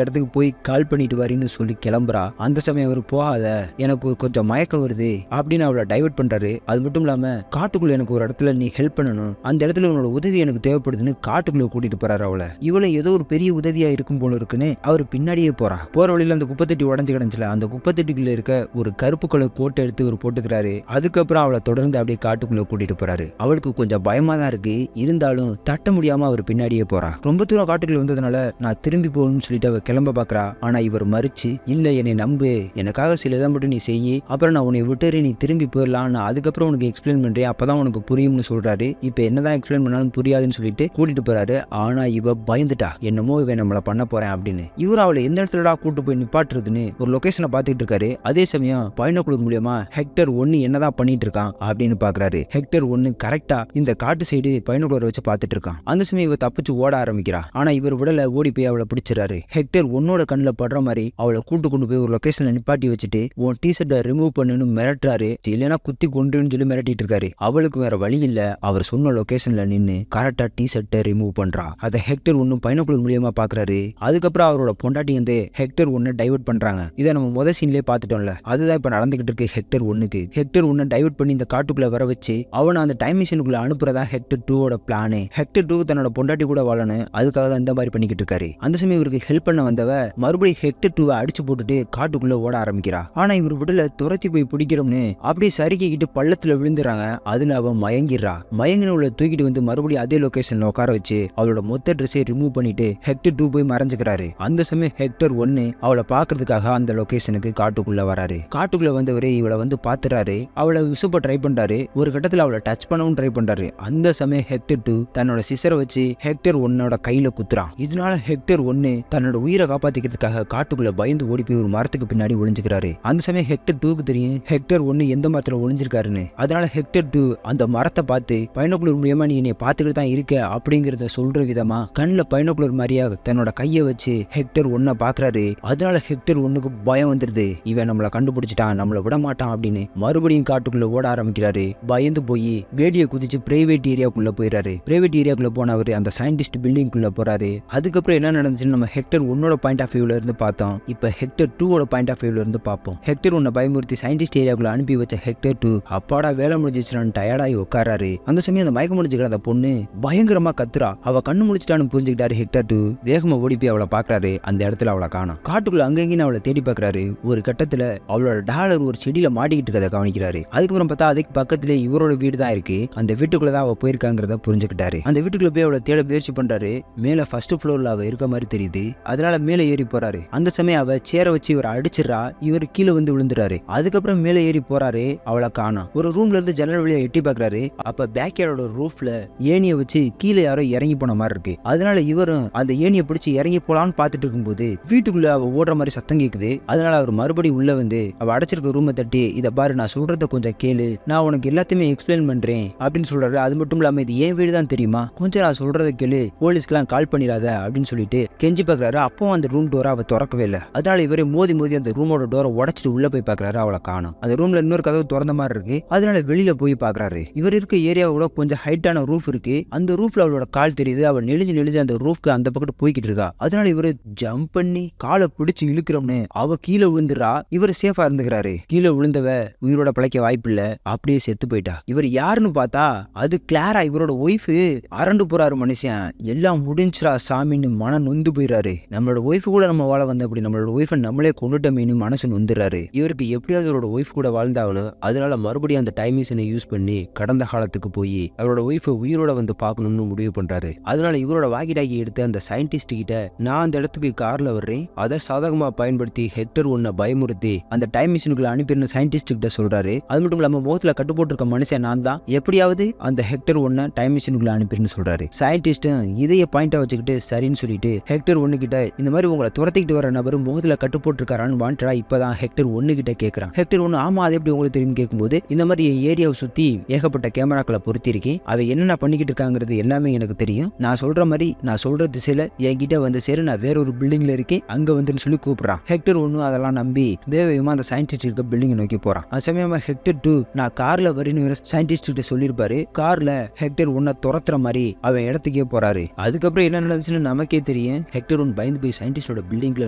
[SPEAKER 1] இடத்துக்கு போய் கால் பண்ணிட்டு வரேன்னு சொல்லி கிளம்புறா. அந்த சமயம் அவர் போகாத, எனக்கு கொஞ்சம் மயக்கம் வருது அப்படின்னு அவளை டைவர்ட் பண்றாரு. அது மட்டும் இல்லாம காட்டுக்குள்ள எனக்கு ஒரு இடத்துல நீ ஹெல்ப் பண்ணணும், அந்த இடத்துல உன்னோட உதவி எனக்கு தேவைப்படுதுன்னு காட்டுக்குள்ள கூட்டிட்டு போறாரு அவளை. இவளை ஏதோ ஒரு பெரிய உதவியா இருக்கும் போல இருக்குன்னு அவர் பின்னாடியே போறா. போற வழியில அந்த குப்பத்தட்டி உடஞ்சு கிடந்துச்சுல, அந்த குப்பத்தட்டிக்குள்ள இருக்க ஒரு கருப்பு கலர் கோட்டை எடுத்து ஒரு போட்டுக்கிறாரு. அதுக்கப்புறம் அவளை தொடர்ந்து அப்படியே காட்டுக்குள்ள கூட்டிட்டு போறாரு. அவளுக்கு கொஞ்சம் பயமா தான் இருக்கு, இருந்தாலும் தட்ட முடியாம அவர் பின்னாடியே போறா. ரொம்ப தூரம் காட்டுக்குள்ள வந்ததுனால நான் திரும்பி போகணும்னு சொல்லிட்டு அவ கிளம்ப பாக்குறா. ஆனா இவர் மறுச்சு இல்ல என்னை நம்பு, எனக்காக சில இதை மட்டும் நீ செய்யி, அப்புறம் நான் உன்னை விட்டுரு, நீ திரும்பி போயிடலாம், நான் அதுக்கப்புறம் உனக்கு எக்ஸ்பிளைன் பண்றேன், அப்பதான் உனக்கு புரியும்னு சொல்றாரு. இப்ப என்னதான் எக்ஸ்பிளைன் பண்ணாலும் புரியாதுன்னு சொல்லிட்டு கூட்டிட்டு போறாரு. ஆனா இவ பயந்துட்டா, என்னமோ இவன் நம்மளை பண்ண போறேன் அப்படின்னு. இவர் அவளை எந்த இடத்துல கூட்டு போய் நிப்பாட்டுறதுன்னு ஒரு லொகேஷனை பாத்துட்டு இருக்காரு. அதே சமயம் பைனாகுலர் மூலமா ஹெக்டர் 1 என்னதான் பண்ணிட்டு இருக்கான் அப்படின்னு பாக்குறாரு. ஹெக்டர் 1 கரெக்டா இந்த காட்டு சைடு பைனாகுலர் வச்சு பாத்துட்டு இருக்கான். அந்த சமயம் இவ தப்பிச்சு ஓட ஆரம்பிக்கிறா. ஆனா இவர் விடல, ஓடி போய் அவளை பிடிச்சிடறாரு. ஹெக்டர் 1ஓட கண்ணில் படுற மாதிரி அவளை கூட்டு கொண்டு போய் ஒரு லொகேஷன்ல நிப்பாட்டி வச்சுட்டு உன் டிஷர்ட்டை ரிமூவ் பண்ணுன்னு மிரட்டுறாரு. இல்லைன்னா குத்தி கொண்டுன்னு சொல்லி மிரட்டிட்டு இருக்காரு. அவளுக்கு வேற வழி இல்ல, அவர் சொன்ன லொகேஷன்ல நின்னு கரெக்டா டிஷர்ட்டை ரிமூவ் பண்றா. அதை ஹெக்டர் 1 பைனாகுலர் மூலியமா பாக்குறாரு. அதுக்கப்புறம் அவரோட பொண்டாட்டி வந்து ஹெக்டர் 1 டைவர்ட் பண்றாங்க. இதை நம்ம முதல் சீன்லயே பாத்துட்டோம்ல, அதுதான் இப்ப நடந்துகிட்டு இருக்கு ஹெக்டர் 1க்கு. ஹெக்டர் 1 டைவர்ட் பண்ணி இந்த காட்டுக்குள்ள வர வச்சு அவனை அந்த டைம் மிஷினுக்குள்ள அனுப்புறதா ஹெக்டர் 2ஓட பிளானு. ஹெக்டர் 2 தன்னோட பொண்டாட்டி கூட வாழணும், அதுக்காக தான் இந்த மாதிரி பண்ணிக்கிட்டு இருக்காரு. அந்த சமயம் இவருக்கு ஹெல்ப் பண்ண வந்தவ மறுபடியும் ஹெக்டர் 2 அடிச்சு போட்டுட்டு காட்டுக்குள்ள ஓட ஆரம்பிக்கிறா. ஆனா இவர் விடல, துரத்தி போய் பிடிக்கிறோம்னு அப்படியே சரிக்கிட்டு பள்ளத்துல விழுந்துறாங்க. அதுல அவ மயங்கிடுறா. மயங்கினவளை தூக்கிட்டு வந்து மறுபடியும் அதே லொகேஷன்ல உட்கார வச்சு அவளோட மொத்த ட்ரெஸ்ஸை ரிமூவ் பண்ணிட்டு ஹெக்டர் 2 போய் மறைஞ்சுக்கிறாரு. அந்த சமயம் ஹெக்டர் 1 அவளை பாக்குறதுக்காக அந்த லொகேஷனுக்கு காட்டுக்குள்ள வராரு. காட்டுக்குள்ள வந்தவரே இவளை வந்து பாத்துறாரு. அவளை விசுப்ப ட்ரை பண்றாரு. ஒரு கட்டத்துல அவளை டச் பண்ணவும் ட்ரை பண்றாரு. அந்த சமயம் ஹெக்டர் 2 தன்னோட சிசரை வச்சு ஹெக்டர் 1ஓட கையில குத்துறான். இதனால ஹெக்டர் 1 தன்னோட உயிரை காப்பாத்திக்கிறதுக்காக காட்டுக்குள்ள பயந்து ஓடி போய் ஒரு மரத்துக்கு பின்னாடி ஒளிஞ்சுக்கிறாரு. அந்த சமயம் ஹெக்டர் 2க்கு தெரியும் ஹெக்டர் 1 எந்த மரத்துல ஒளிஞ்சிருக்காருன்னு. அதனால ஹெக்டர் 2 அந்த மரத்தை பார்த்து பைனாகுலர் மூலமா நீ என்னை பார்த்துக்கிட்டு தான் இருக்க அப்படிங்கறத சொல்ற விதமா கண்ணுல பைனாகுலர் மாதிரியா தன்னோட கையை வச்சு ஹெக்டர் 1 பாக்குறாரு. அதனால ஹெக்டர் 1க்கு பயம் வந்துருது, இவன் நம்மளை கண்டுபிடிச்சிட்டான், நம்மளை விட மாட்டான் அப்படின்னு மறுபடியும் காட்டுக்குள்ள ஓட ஆரம்பிக்கிறாரு. பயந்து போய் வேடியை குதிச்சு பிரைவேட் ஏரியாக்குள்ள போயிறாரு. பிரைவேட் ஏரியாக்குள்ள போனவர் அந்த சயின்டிஸ்ட் பில்டிங்குள்ள போறாரு. அதுக்கப்புறம் என்ன நடந்துச்சுன்னு மிஷின் நம்ம ஹெக்டர் 1ஓட பாயிண்ட் ஆஃப் வியூல இருந்து பார்த்தோம். இப்போ ஹெக்டர் 2ஓட பாயிண்ட் ஆஃப் வியூல இருந்து பார்ப்போம். ஹெக்டர் 1 பயமுறுத்தி சயின்டிஸ்ட் ஏரியாவுக்குள்ள அனுப்பி வச்ச ஹெக்டர் 2 அப்பாடா வேலை முடிஞ்சிச்சுன்னு டயர்டாகி உட்காராரு. அந்த சமயம் அந்த மயக்க முடிஞ்சுக்கிற அந்த பொண்ணு பயங்கரமா கத்துறா. அவ கண்ணு முடிச்சிட்டான்னு புரிஞ்சுக்கிட்டாரு ஹெக்டர் 2. வேகமா ஓடி போய் அவளை பாக்குறாரு. அந்த இடத்துல அவளை காணோம். காட்டுக்குள்ள அங்கங்கன்னு அவளை தேடி பாக்குறாரு. ஒரு கட்டத்துல அவளோட டாலர் ஒரு செடியில மாட்டிக்கிட்டு இருக்கதை கவனிக்கிறாரு. அதுக்கப்புறம் பார்த்தா அதுக்கு பக்கத்துல இவரோட வீடு தான் இருக்கு. அந்த வீட்டுக்குள்ளதான் அவ போயிருக்காங்கிறத புரிஞ்சுக்கிட்டாரு. அந்த வீட்டுக்குள்ள போய் அவளை தேட முயற்சி பண்றாரு. மேல ஃபர்ஸ்ட் ஃப்ளோர்ல அவ இருக்க மாதிரி தெரியுது. அதனால மேல ஏறி போறாரு. அந்த சமயம் அவ சேர வச்சு இவரை அடிச்சிடறா. இவர் கீழே வந்து விழுந்துறாரு. அதுக்கப்புறம் மேல ஏறி போறாரு. அவளை காணோம். ஒரு ரூம்ல இருந்து ஜன்னல் வழியா எட்டி பாக்குறாரு. அப்ப பேக்யார்டோட ரூஃப்ல ஏணியை வச்சு கீழே யாரோ இறங்கி போன மாதிரி இருக்கு. அதனால இவரும் அந்த ஏணியை பிடிச்சி இறங்கி போலான்னு பாத்துட்டு இருக்கும்போது வீட்டுக்குள்ள அவ ஓடுற மாதிரி சத்தம் கேக்குது. அதனால அவர் மறுபடியும் உள்ள வந்து அவ அடைச்சிருக்க ரூமை தட்டி, இதை பாரு நான் சொல்றத கொஞ்சம் கேளு, நான் உனக்கு எல்லாத்தையுமே எக்ஸ்பிளைன் பண்றேன் அப்படின்னு சொல்றாரு. அது மட்டும் இல்லாம இது ஏன் வீடு தான் தெரியுமா, கொஞ்சம் நான் சொல்றத கேளு, போலீஸ்க்கெல்லாம் கால் பண்ணிடாத அப்படின்னு சொல்லிட்டு கெஞ்சி பாக்குறாரு. அப்பவும் அந்த ரூம் டோரை அவ திறக்கவே இல்லை. அதனால இவரே மோதி மோதி அந்த ரூமோட டோரை உடைச்சிட்டு உள்ள போய் பாக்குறாரு. அவளை காணோம். அந்த ரூம்ல இன்னொரு கதவு திறந்த மாதிரி இருக்கு. அதனால வெளியில போய் பாக்குறாரு. இவர் இருக்க ஏரியாவோட கொஞ்சம் ஹைட்டான ரூஃப் இருக்கு. அந்த ரூஃப்ல அவளோட கால் தெரியுது. அவள் நெளிஞ்சு நெளிஞ்சு அந்த ரூஃப்க்கு அந்த பக்கத்து போய்கிட்டு இருக்கா. அதனால இவரு ஜம்ப் பண்ணி காலை பிடிச்சு இழுக்கிறோம்னு அவ கீழே விழுந்துறா. இவர் சேஃபா இருந்துக்கிறாரு. கீழே விழுந்தவ உயிரோட பிழைக்க வாய்ப்பு இல்ல, அப்படியே செத்து போயிட்டா. இவர் யாருன்னு பார்த்தா அது கிளாரா, இவரோட ஒய்ஃபு. அரண்டு போறாரு மனுஷன். எல்லாம் முடிஞ்சிரா சாமின்னு மனம் நொந்து போயிறாரு. நம்மளோட ஒய்ஃபு கூட நம்ம வாழ வந்த அப்படி நம்மளோட ஒய்ஃபை நம்மளே கொண்டுட்டமேனு மனசு நொந்துறாரு. இவருக்கு எப்படியாவது அவரோட ஒய்ஃப் கூட வாழ்ந்தாலும் அதனால மறுபடியும் அந்த டைம் மிஷினை யூஸ் பண்ணி கடந்த காலத்துக்கு போய் அவரோட ஒய்ஃபை உயிரோட வந்து பார்க்கணும்னு முடிவு பண்றாரு. அதனால இவரோட வாக்கி டாக்கி எடுத்து அந்த சயின்டிஸ்ட் கிட்ட, நான் அந்த இடத்துக்கு கார்ல வர்றேன், அதை சாதகமா பயன்படுத்தி ஹெக்டர் 1 பயமுறுத்தி அந்த டைம் மிஷினுக்குள்ள அனுப்பியிருந்த சயின்டிஸ்ட் கிட்ட சொல்றாரு. அது மட்டும் இல்லாம முகத்துல கட்டு போட்டிருக்க மனுஷன் நான் தான், எப்படியாவது அந்த ஹெக்டர் 1 டைம் மிஷினுக்குள்ள அனுப்பிருன்னு சொல்றாரு. சயின்டிஸ்டும் இதைய பாயிண்டா வச்சுக்கிட்டு சரின்னு சொல்லிட்டு ஹெக்டர் 1 கிட்ட, இந்த மாதிரி உங்களை துரத்திக்கிட்டு வர நபர் முகத்துல கட்டு போட்டிருக்காரான்னு வாண்டடா இப்பதான் ஹெக்டர் 1 கிட்ட கேட்கறான். ஹெக்டர் 1 ஆமா அது எப்படி உங்களுக்கு தெரியும் கேட்கும்போது, இந்த மாதிரி ஏரியாவை சுத்தி ஏகப்பட்ட கேமராக்களை பொருத்திருக்கேன், அவை என்னென்ன பண்ணிக்கிட்டு இருக்காங்கிறது எல்லாமே எனக்கு தெரியும், நான் சொல்ற மாதிரி நான் சொல்ற திசையில என்கிட்ட வந்து சரி, நான் வேற ஒரு பில்டிங்ல இருக்கேன் அங்க வந்துன்னு சொல்லி கூப்பிடுறான். ஹெக்டர் 1 அதெல்லாம் நம்பி வேகமா அந்த சயின்டிஸ்ட் இருக்க பில்டிங் நோக்கி போறான். அது சமயமா ஹெக்டர் 2 நான் கார்ல வரேன்னு சயின்டிஸ்ட் கிட்ட சொல்லியிருப்பாரு. கார்ல ஹெக்டர் 1 துரத்துற மாதிரி அவன் இடத்துக்கே போறாரு. அதுக்கப்புறம் என்ன நடந்துச்சுன்னு நமக்கே தெரியும். ஹெக்டர் 1 பயந்து போய் சயின்டிஸ்டோட பில்டிங்ல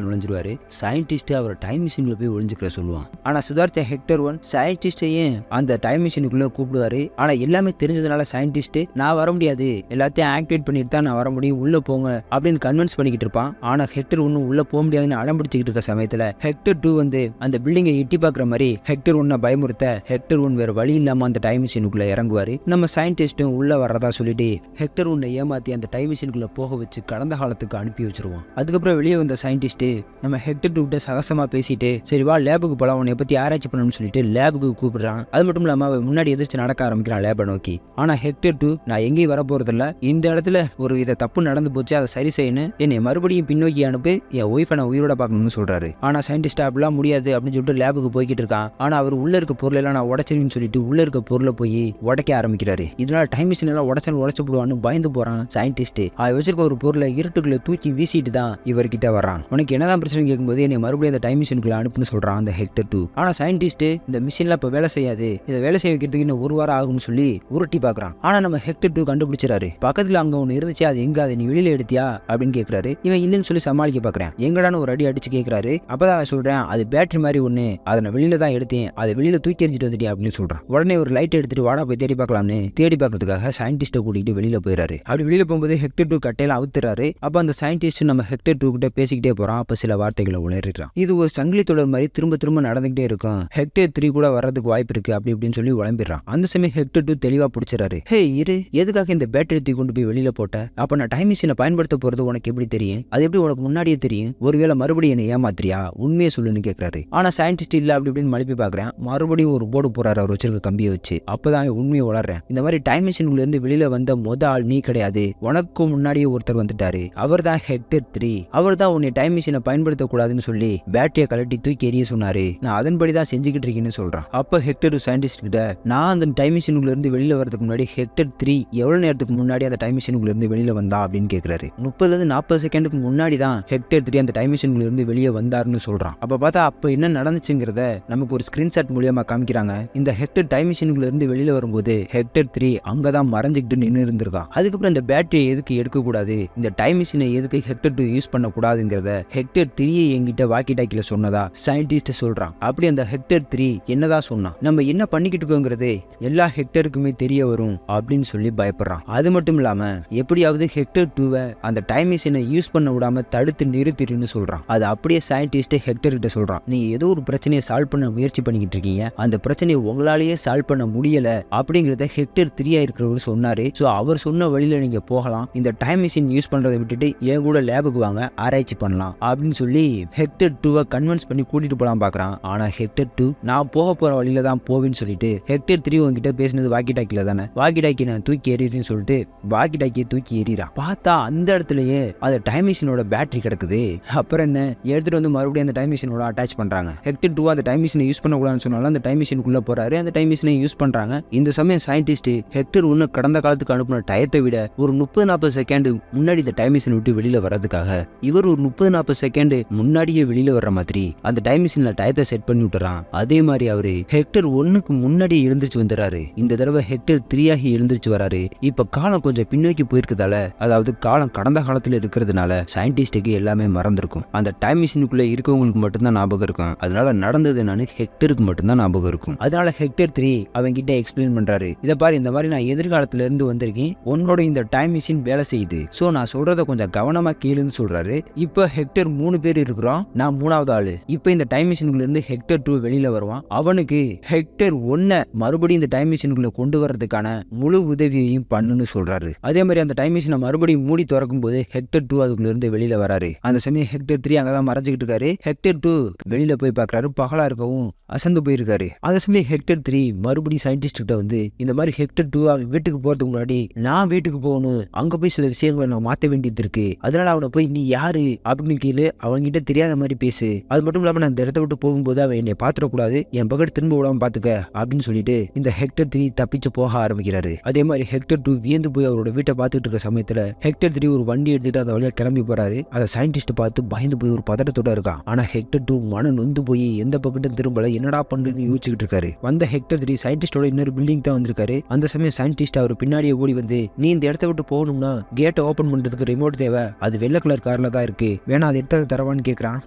[SPEAKER 1] நுழைஞ்சிருவாரு. சயின்டிஸ்ட் அவர் டைம் மிஷின்ல போய் ஒளிஞ்சுக்கிற சொல்லுவான். ஆனா சுதாரிச்ச ஹெக்டர் 1 சயின்டிஸ்டையும் அந்த டைம் மிஷினுக்குள்ள கூப்பிடுவாரு. ஆனா எல்லாமே தெரிஞ்சதுனால சயின்டிஸ்ட் நான் வர முடியாது, எல்லாத்தையும் ஆக்டிவேட் பண்ணிட்டு தான் நான் வர முடியும், உள்ள போங்க அப்படின்னு கன்வின்ஸ் பண்ணிக்கிட்டு இருப்பான். ஆனா ஹெக்டர் 1 உள்ள போக முடியாதுன்னு அடம்பிடிச்சிட்டு இருக்க சமயத்துல ஹெக்டர் 2 வந்து அந்த பில்டிங்கை எட்டி பாக்குற மாதிரி ஹெக்டர் 1 பயமுறுத்த ஹெக்டர் 1 வேற வழி இல்லாம அந்த டைம் மிஷினுக்குள்ள இறங்குவாரு. நம்ம சயின்டிஸ்டும் உள்ள வர்றதா சொல்லிட்டு ஹெக்டர் 1 ஏமாத்தி அந்த டைம் மிஷினுக்குள்ள போக வச்சு கடந்த காலத்துக்கு அனுப்பி வச்சிருவோம். அதுக்கப்புறம் வெளியே வந்த சயின்டிஸ்ட் நம்ம ஹெக்டர் 2 கிட்ட சகசமா பேசிட்டு, சரி வா லேபுக்கு போலாம், உன்னை பத்தி ஆராய்ச்சி பண்ணணும்னு சொல்லிட்டு லேபுக்கு கூப்பிடுறான். அது மட்டும் இல்லாம அவன் முன்னாடி எதிர்த்து நடக்க ஆரம்பிக்கிறான் லேபை நோக்கி. ஆனா ஹெக்டர் 2 நான் எங்கேயும் வர போறதில்ல, இந்த இடத்துல ஒரு இதை தப்பு நடந்து போச்சு, அதை சரி செய்யணும், என்னை மறுபடியும் பின்னோக்கி அனுப்பி என் ஒய்ஃபை நான் உயிரோட பார்க்கணும்னு சொல்றாரு. ஆனா சயின்டிஸ்ட் அப்படிலாம் முடியாது அப்படின்னு சொல்லிட்டு லேபுக்கு போய்கிட்டு இருக்கான். ஆனா அவர் உள்ள இருக்க பொருள் எல்லாம் நான் உடைச்சிருன்னு சொல்லிட்டு உள்ள இருக்க பொருளை போய் உடைக்க ஆரம்பிக்கிறாரு. இதனால டைம் மிஷின் எல்லாம் உடைச்சு போடுவான்னு பயந்து போறான் சயின்டிஸ்ட். அவன் வச்சிருக்க ஒரு பொருளை இருட்டுக்குள்ள தூக்கி வீசிட்டு தான் இவர்கிட்ட வர்றான். உனக்கு என்னதான் பிரச்சனை கேட்கும்போது என்னை மறுபடியும் அந்த டைம் மிஷினுக்குள்ள அனுப்புன்னு சொல்றான் அந்த ஹெக்டர் 2. ஆனா சயின்டிஸ்ட் இந்த மிஷின்ல இப்ப வேலை செய்யாது, இதை வேலை செய்ய வைக்கிறதுக்கு இன்னும் ஒரு வாரம் ஆகும்னு சொல்லி உருட்டி பாக்குறான். ஆனா நம்ம ஹெக்டர் 2 கண்டுபிடிச்சிடாரு. பக்கத்துல அங்க ஒண்ணு இருந்துச்சு, அது எங்க, அதை நீ வெளியில எடுத்தியா அப்படின்னு கேட்கிறாரு. இவன் இல்லைன்னு சொல்லி சமாளிக்க பாக்குறேன். எங்கடான்னு ஒரு அடி அடிச்சு கேட்கிறாரு. அப்பதான் சொல்றேன் அது பேட்டரி மாதிரி ஒண்ணு, அதை நான் வெளியில தான் எடுத்தேன், அதை வெளியில தூக்கி எறிஞ்சிட்டு வந்துட்டேன் அப்படின்னு சொல்றான். உடனே ஒரு லைட் எடுத்துட்டு வாடா போய் தேடி பார்க்கலாம்னு தேடி பார்க்கறதுக்காக சயின்டிஸ்ட கூட்டிட்டு வெளியில போயிறாரு. அப்படி வெளியில போகும்போது ஹெக்டர் 2 கட்டையில அவுத்துறாரு. அப்ப அந்த சயின்டிஸ்ட் நம்ம ஹெக்டர் 2 கிட்ட பேசிக்கிட்டே போறான். அப்ப சில வார்த்தைகளை உளறிடுறான். இது ஒரு சங்கிலி தொடர் மாதிரி திரும்ப திரும்ப நடந்துகிட்டே இருக்கும். ஹெக்டர் 3 கூட வர்றதுக்கு வாய்ப்பு இருக்கு அப்படி இப்படின்னு சொல்லி உளம்பிடுறான். அந்த சமயம் ஹெக்டர் 2 தெளிவா பிடிச்சிடறாரு. ஹே இரு, எதுக்காக இந்த பேட்டரி தூக்கி கொண்டு போய் வெளியில போட்ட, அப்ப நான் டைம் மிஷினை பயன்படுத்த போறது உனக்கு எப்படி தெரியும், அது எப்படி உனக்கு முன்னாடியே தெரியும், ஒருவேளை மறுபடியும் என்ன ஏமாத்திரியா, உண்மையை சொல்லுன்னு கேட்கிறாரு. ஆனா சயின்டிஸ்ட் இல்ல அப்படி இப்படின்னு மழுப்பி பாக்குறேன். மறுபடியும் ஒரு போர்டு போறாரு அவர் வச்சிருக்க கம்பியை வச்சு. அப்பதான் உண்மையை உளறேன். இந்த மாதிரி டைம் மிஷின்ல இருந்து வெளியில வந்த மொத ஆள் நீ கிடையாது, உனக்கு முன்னாடியே ஒருத்தர் வந்துட்டாரு, அவர் தான் ஹெக்டர் 3. அவர் தான் உன்னை டைம் மிஷினை பயன்படுத்த கூடாதுன்னு சொல்லி பேட்டரியை கழட்டி தூக்கி எறிய சொன்னாரு, நான் அதன்படிதான் செஞ்சுக்கிட்டு இருக்கேன்னு சொல்றான். அப்ப ஹெக்டர் சயின்டிஸ்ட் கிட்ட, நான் அந்த டைம் மிஷினுக்குள்ள இருந்து வெளியில வரதுக்கு முன்னாடி ஹெக்டர் 3 எவ்வளவு நேரத்துக்கு முன்னாடி அந்த டைம் மிஷினுக்குள்ள இருந்து வெளியில வந்தா அப்படின்னு கேட்கிறாரு. 30-40 செகண்டுக்கு முன்னாடி தான் ஹெக்டர் 3 அந்த டைம் மிஷினுக்குள்ள இருந்து வெளியே வந்தாருன்னு சொல்றான். அப்ப பார்த்தா அப்ப என்ன நடந்துச்சுங்கிறத நமக்கு ஒரு ஸ்கிரீன்ஷாட் மூலமா காமிக்கிறாங்க. இந்த ஹெக்டர் டைம் மிஷினுக்குள்ள இருந்து வெளியில வரும்போது ஹெக்டர் 3 அங்கதான் மறைஞ்சிக்கிட்டு நின்று இருந்திருக்கான். அதுக்கப்புறம் இந்த பேட்டரியை எதுக்கு எடுக்க கூடாது, இந்த டைம் மிஷினை எதுக்கு ஹெக்டர் 2 யூஸ் பண்ணக்கூடாதுங்கிறத ஹெக்டர் 3 என்கிட்ட வாக்கி டாக்கில சொன்னதா சயின்டிஸ்ட் சொல்றான். அப்படி அந்த ஹெக்டர் 3 என்னதான் சொன்னான், நம்ம என்ன பண்ணிக்கிட்டு இருக்கோங்கிறது எல்லா ஹெக்டருக்குமே தெரிய வரும் அப்படின்னு சொல்லி பயப்படுறான். அது மட்டும் இல்லாம எப்படியாவது ஹெக்டர் 2 அந்த டைம் மிஷினை யூஸ் பண்ண விடாம தடுத்து நிறுத்திடுன்னு சொல்றான். அது அப்படியே சயின்டிஸ்ட் ஹெக்டர் கிட்ட சொல்றான், நீ ஏதோ ஒரு பிரச்சனையை சால்வ் பண்ண முயற்சி பண்ணிக்கிட்டு இருக்கீங்க, அந்த பிரச்சனையை உங்களாலேயே சால்வ் பண்ண முடியல அப்படிங்கறத ஹெக்டர் 3 இருக்கிறவர் சொன்னாரு. சோ அவர் சொன்ன வழியில நீங்க போகலாம், இந்த டைம் மிஷின் யூஸ் பண்றதை விட்டுட்டு என் கூட லேபுக்கு வாங்க, ஆராய்ச்சி பண்ணலாம் அப்படின்னு சொல்லி ஹெக்டர் 2 கன்வின்ஸ் பண்ணி கூட்டிட்டு போலாம் பாக்குறான். ஆனா ஹெக்டர் 2 நான் போக போற வழியில தான் போவேன்னு சொல்லிட்டு ஹெக்டர் 3 உங்ககிட்ட பேசினது வாக்கி டாக்கில தானே, வாக்கி டாக்கி நான் தூக்கி எறிறேன்னு சொல்லிட்டு வாக்கி டாக்கியை தூக்கி எறிறான். பார்த்தா அந்த இடத்துலயே அந்த டைம் மிஷினோட பேட்டரி கிடக்குது. அப்புறம் என்ன எடுத்துட்டு வந்து மறுபடியும் அந்த டைம் மிஷினோட அட்டாச் பண்றாங்க. ஹெக்டர் 2 அந்த டைம் மிஷினை யூஸ் பண்ணக்கூடாதுன்னு சொன்னாலும் அந்த டைம் மிஷினுக்குள்ள போறாரு, அந்த டைம் மிஷினை யூஸ் பண்றாங்க. இந்த சமயம் சயின்டிஸ்ட் ஹெக்டர் 1 கடந்த காலத்துக்கு அனுப்பின டயத்தை விட ஒரு 30-40 செகண்ட் முன்னாடி இந்த டைம் மிஷினை விட்டு வெளியில வர்றதுக்காக இவர் ஒரு 30-40 செகண்ட் முன்னாடியே வெளியில வர்ற மாதிரி அந்த டைம் மிஷின்ல டயத்தை செட் பண்ணி விட்டுறான். அதே மாதிரி அவரு ஹெக்டர் 1க்கு முன்னாடி எழுந்திருச்சு வந்துறாரு. இந்த தடவை ஹெக்டர் 3 ஆகி எழுந்திருச்சு வராரு. இப்ப காலம் கொஞ்சம் பின்னோக்கி போயிருக்கதால, அதாவது காலம் கடந்த காலத்துல இருக்கிறதுனால சயின்டிஸ்டுக்கு எல்லாமே மறந்துருக்கும். அந்த டைம் மிஷினுக்குள்ள இருக்கவங்களுக்கு மட்டும்தான் ஞாபகம் இருக்கும். அதனால நடந்தது என்னன்னு ஹெக்டருக்கு மட்டும்தான் ஞாபகம் இருக்கும். அதனால ஹெக்டர் 3 அவங்க கிட்ட எக்ஸ்பிளைன் பண்றாரு, இதை பாரு, இந்த மாதிரி நான் எதிர்காலத்துல இருந்து வந்திருக்கேன், உன்னோட இந்த டைம் மிஷின் வேலை செய்யுது, சோ நான் சொல்றத கொஞ்சம் கவனமா கேளுன்னு சொல்றாரு. இப்ப ஹெக்டர் 3 பேர் இருக்கிறோம், நான் 3வது ஆளு. இப்ப இந்த டைம் மிஷினுக்குள்ள இருந்து ஹெக்டர் 2 வெளியில வருவான். அவனுக்கு ஹெக்டர் 1 மறுபடியும் இந்த டைம் மிஷினுக்குள்ள கொண்டு வரதுக்கான முழு உதவியையும் பண்ணுன்னு சொல்றாரு. அதே மாதிரி அந்த டைம் மிஷினை மறுபடியும் மூடி திறக்கும் போது ஹெக்டர் 2 அதுக்குள்ள இருந்து வெளியில வராரு. அந்த சமயம் ஹெக்டர் 3 அங்கதான் மறைஞ்சுக்கிட்டு இருக்காரு. ஹெக்டர் 2 வெளியில போய் பாக்குறாரு, பகலா இருக்கவும் அசந்து போயிருக்காரு. அந்த சமயம் ஹெக்டர் 3 மறுபடியும் சயின்டிஸ்ட் கிட்ட வந்து, இந்த மாதிரி ஹெக்டர் 2 அவன் வீட்டுக்கு போறதுக்கு முன்னாடி நான் வீட்டுக்கு போகணும், அங்க போய் சில விஷயங்களை நான் மாத்த வேண்டியது இருக்கு, அதனால அவனை போய் நீ யாரு அப்படின்னு கேளு, அவன்கிட்ட தெரியாத மாதிரி பேசு, அது மட்டும் இல்லாம நான் இந்த இடத்த விட்டு போகும்போது அவன் என்னை பாத்துடக்கூடாது, என் பக்கத்து திரும்ப விடாம பாத்துக்க அப்படின்னு சொல்லிட்டு இந்த ஹெக்டர் 3 தப்பிச்சு போக ஆரம்பிக்கிறாரு. அதே மாதிரி ஹெக்டர் 2 வியந்து போய் அவரோட வீட்டை பார்த்துட்டு இருக்க சமயத்துல ஹெக்டர் 3 ஒரு வண்டி எடுத்துட்டு அந்த வழியா கிளம்பி போறாரு. அதை சயின்டிஸ்ட் பார்த்து பயந்து போய் ஒரு பதட்டத்தோட இருக்கான். ஆனா ஹெக்டர் 2 மன நொந்து போய் எந்த பக்கத்தும் திரும்பல, என்னடா பண்றதுன்னு யோசிச்சுட்டு இருக்காரு. வந்த ஹெக்டர் 3 சயின்டிஸ்டோட இன்னொரு பில்டிங் தான் வந்திருக்காரு. அந்த சமயம் சயின்டிஸ்ட் அவர் பின்னாடியே ஓடி வந்து, நீ இந்த இடத்த விட்டு போகணும்னா கேட்டை ஓபன் பண்றதுக்கு ரிமோட் தேவை, அது வெள்ளை கலர் கார்ல தான் இருக்கு, வேணா அதை எடுத்து தரவான்னு கேட்கறான்.